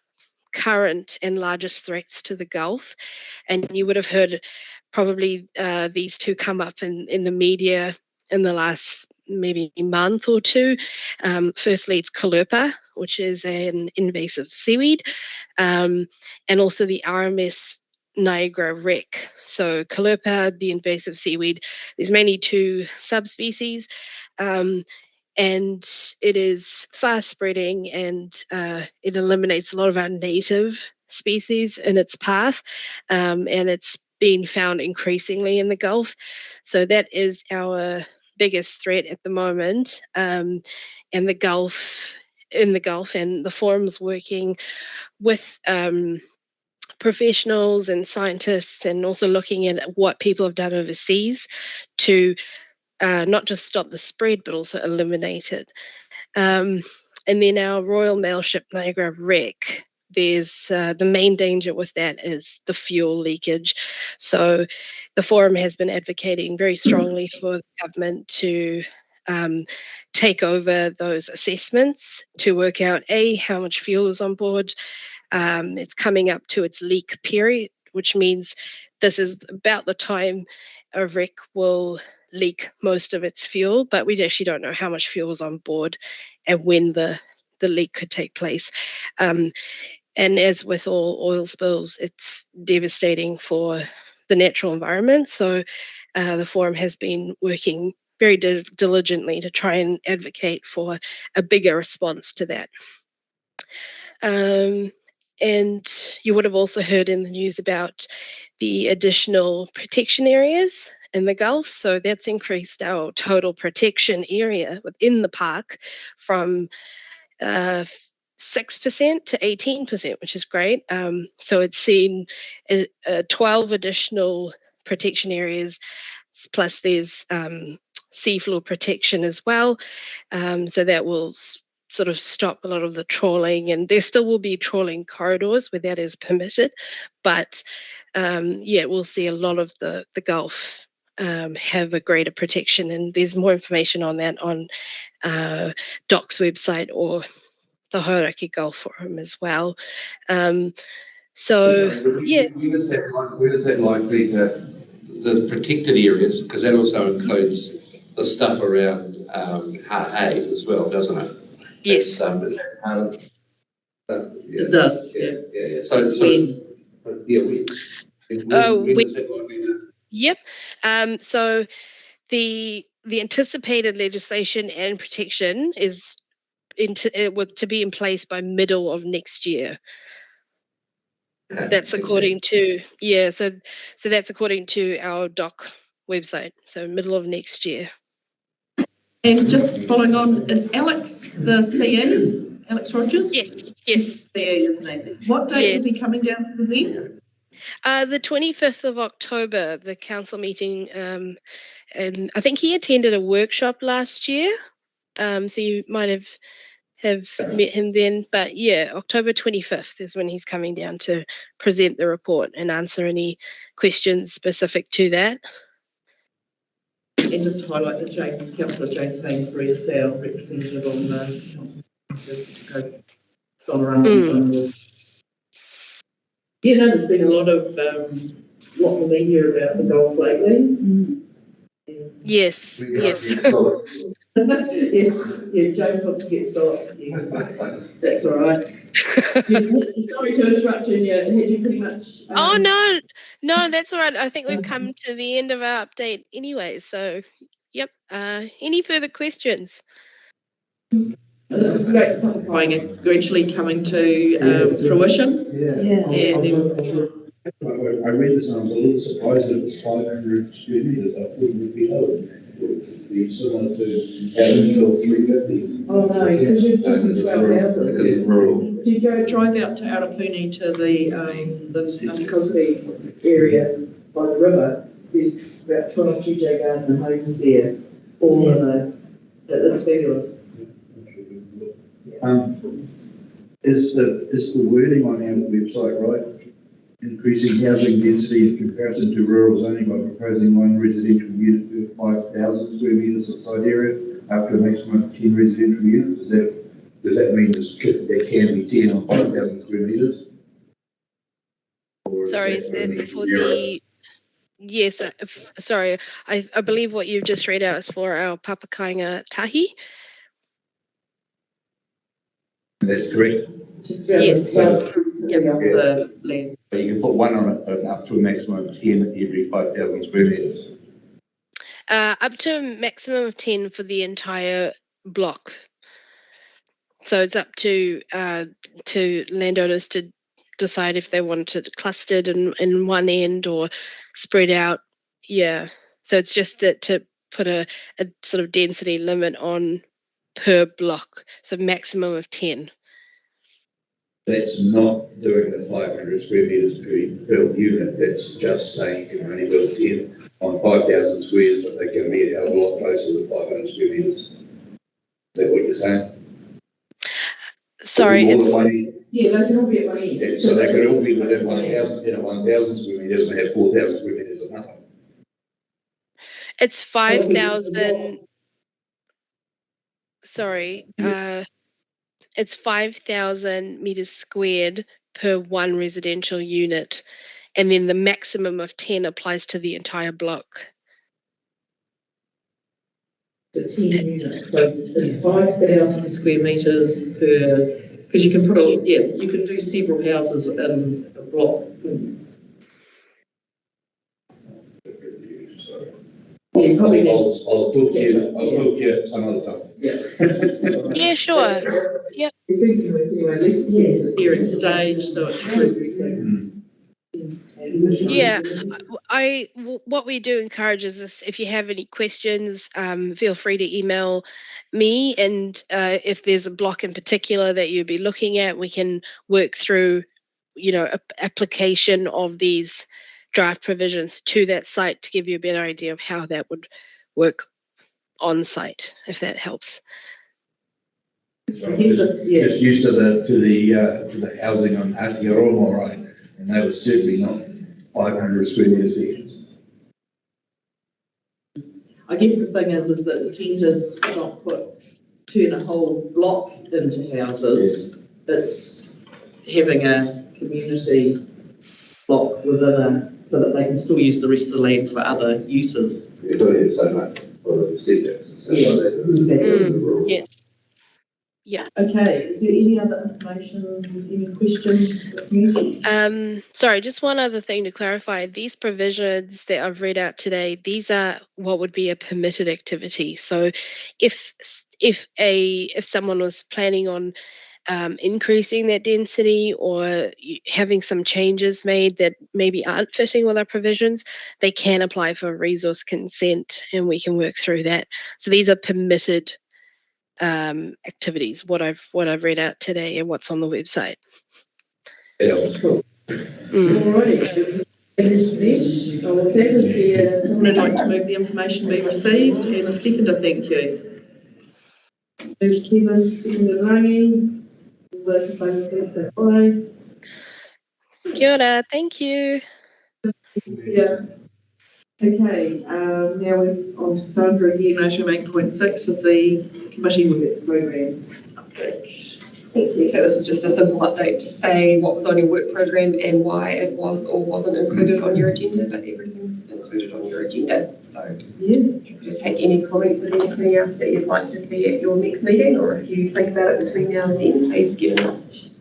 current and largest threats to the Gulf. And you would have heard probably these two come up in the media in the last maybe month or two. Firstly, it's Kalupa, which is an invasive seaweed, and also the RMS Niagara wreck. So Kalupa, the invasive seaweed, there's mainly two subspecies, and it is fast spreading, and it eliminates a lot of our native species in its path, and it's been found increasingly in the Gulf. So that is our biggest threat at the moment, and the Gulf and the forum's working with professionals and scientists, and also looking at what people have done overseas to not just stop the spread, but also eliminate it. And then our Royal Mail Ship Niagara wreck, there's the main danger with that is the fuel leakage. So the forum has been advocating very strongly for the government to take over those assessments to work out, how much fuel is on board. It's coming up to its leak period, which means this is about the time a wreck will leak most of its fuel, but we actually don't know how much fuel is on board and when the leak could take place. And as with all oil spills, it's devastating for the natural environment. So the forum has been working very diligently to try and advocate for a bigger response to that. And you would have also heard in the news about the additional protection areas in the Gulf. So that's increased our total protection area within the park from 6% to 18%, which is great. So it's seen 12 additional protection areas, plus there's seafloor protection as well. So that will sort of stop a lot of the trawling, and there still will be trawling corridors where that is permitted, but we'll see a lot of the Gulf have a greater protection, and there's more information on that on DOC's website or the Hauraki Gulf Forum as well. Where is that likely to, the protected areas, because that also includes the stuff around Ha'e as well, doesn't it? Yes. Is that part of It does, yeah. Yeah. So when is that likely to? Yep. So the anticipated legislation and protection is to be in place by middle of next year. That's according to so that's according to our doc website. So middle of next year. And just following on, is Alex the CE? Alex Rogers? Yes. He's the CE, isn't he? What date is he coming down to present? The 25th of October, the council meeting, and I think he attended a workshop last year, so you might have met him then. But yeah, October 25th is when he's coming down to present the report and answer any questions specific to that. And just to highlight that Councillor James Sainsbury is our representative on the gone around. You know, there's been a lot of the media about the golf lately. Yes. yeah, James wants to get stopped. Yeah. That's all right. Sorry to interrupt you. Had you pretty much? Oh no, that's all right. I think we've come to the end of our update anyway. So, yep. Any further questions? It's great gradually coming to fruition. I read this and I was a little surprised that it was 500 square metres. I thought it would be lower. It would be similar to Aerodrome 350. Oh no, because you're talking 12 houses. If you drive out to Arapuni to the Cosby area by the river, there's about 12 GJ Garden homes there, all in a, it's fabulous. Is the wording on our website right? Increasing housing density in comparison to rural zoning by proposing one residential unit per 5,000 square metres of site area up to a maximum of 10 residential units. Does that mean there can be 10 on 5,000 square metres? Sorry, is that for the? Yes, sorry. I believe what you've just read out is for our Papakainga tahi. That's correct. Yes. The land. But you can put one on it up to a maximum of 10 every 5,000 square metres. Up to a maximum of 10 for the entire block. So it's up to landowners to decide if they want it clustered in one end or spread out. Yeah. So it's just that to put a sort of density limit on per block. So maximum of 10. That's not doing the 500 square metres per unit. That's just saying you can only build 10 on 5,000 squares, but they can be a hell of a lot closer to 500 square metres. Is that what you're saying? Sorry, yeah, they can all be at one end. Yeah, so they could all be within 1,000 square metres and have 4,000 square metres of nothing. It's 5,000. Sorry, it's 5,000 meters squared per one residential unit, and then the maximum of 10 applies to the entire block. So 10 units. So it's 5,000 square metres per. Because you can put you can do several houses in a block. Yeah, probably. I'll talk to you. I'll talk to you some other time. Yeah. Yeah, sure. Yeah. It's easy work anyway. Unless it's a hearing stage, so it's pretty soon. Yeah, what we do encourage is this: if you have any questions, feel free to email me, and if there's a block in particular that you'd be looking at, we can work through, application of these draft provisions to that site to give you a better idea of how that would work on site, if that helps. Just used to the housing on Aerodrome, right? And that was certainly not 500 square metre sections. I guess the thing is that the intent is to not turn a whole block into houses. Yeah. It's having a community block within so that they can still use the rest of the land for other uses. You're doing it so much for the subjects and stuff like that. Yes. Yeah. Okay, is there any other information, any questions for me? Sorry, just one other thing to clarify. These provisions that I've read out today, these are what would be a permitted activity. So if someone was planning on increasing that density or having some changes made that maybe aren't fitting with our provisions, they can apply for resource consent and we can work through that. So these are permitted activities, what I've read out today and what's on the website. Yeah, cool. Alrighty. Okay, is there someone who'd like to move the information be received and a seconder, thank you. Moved Kevin, seconded Rangi. All those in favour, please say aye. Kia ora, thank you. Yeah. Okay, now we're on to Sandra again, item 8.6 of the committee work programme update. Thank you. So this is just a simple update to say what was on your work program and why it was or wasn't included on your agenda, but everything's included on your agenda. So yeah, happy to take any comments or anything else that you'd like to see at your next meeting, or if you think about it between now and then, please get in touch.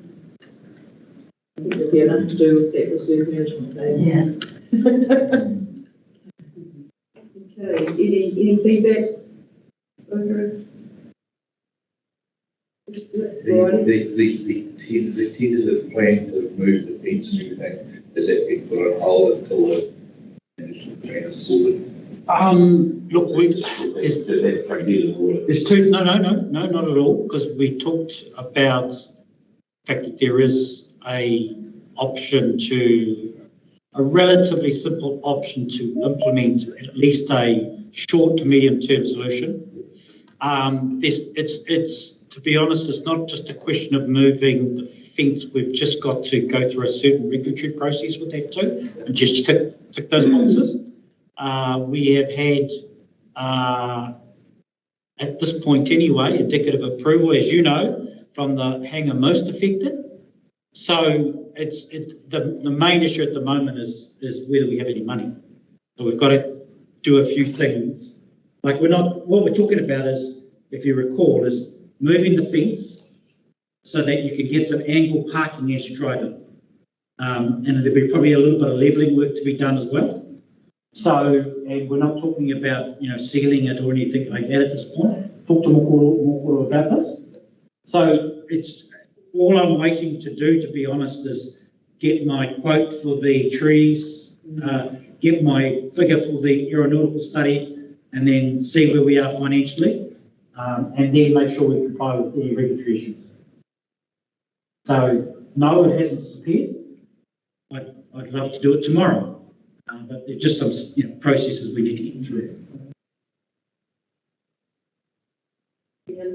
I think there'll be enough to do with that reserve management day. Okay, any feedback? Okay. The tentative plan to move the fence and everything, is that being put on hold until the management plan is sorted? Look, there's two, no, not at all, because we talked about the fact that there is a relatively simple option to implement at least a short to medium term solution. To be honest, it's not just a question of moving the fence. We've just got to go through a certain regulatory process with that too, and just tick those boxes. We have had, at this point anyway, indicative approval, as you know, from the hangar most affected. So the main issue at the moment is whether we have any money. So we've got to do a few things. Like what we're talking about is, if you recall, is moving the fence so that you can get some angle parking as you drive in. And there'll be probably a little bit of levelling work to be done as well. So, and we're not talking about, sealing it or anything like that at this point. Talk to Mokoro about this. So it's all I'm waiting to do, to be honest, is get my quote for the trees, get my figure for the aeronautical study, and then see where we are financially. And then make sure we comply with any regulatory issues. So, no, it hasn't disappeared. I'd love to do it tomorrow, but there's just some processes we need to get through.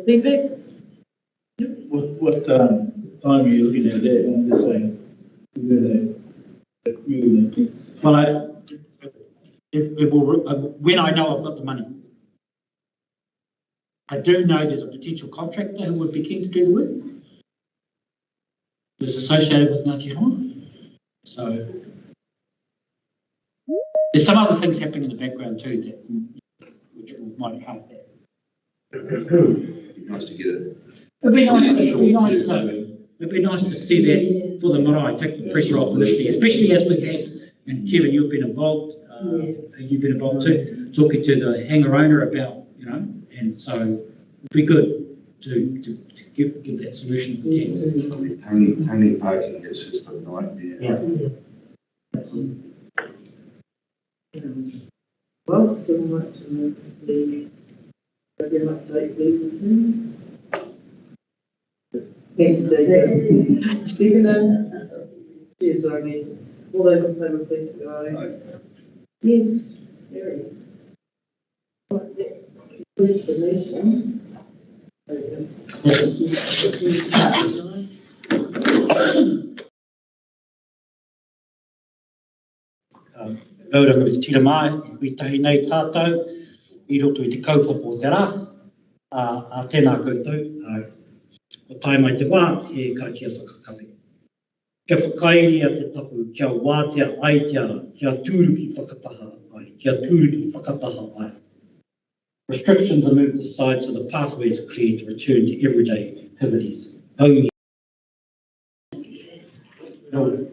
Feedback? What time are you looking at that? I'm just saying, Well, it will, when I know I've got the money. I do know there's a potential contractor who would be keen to do the work. It's associated with Ngāti Hana. So there's some other things happening in the background too which might help that. It'd be nice to get it. It'd be nice to see that for the marae, take the pressure off initially, especially as we've had, and Kevin, you've been involved too, talking to the hangar owner about, and so it'd be good to give that solution. Tiny parking is just a nightmare. Yeah. Well, so we'd like to move the program update please soon. Thank you, David. Second, cheers, Arnie. All those in favour, please say aye. Yes, very. Right, that concludes the meeting. Laura me te tira mai, hui tahi nei tātou, I roto I te kaupapa o te rā, a tēnā koutou, o tai mai te wā, he karakia whakakawe. Kia whakairi a te tapu, kia wātea aiteara, kia tūruki whakataha ai, kia tūruki whakataha ai. Restrictions are moved aside so the pathways are clear to return to everyday activities. Only. No,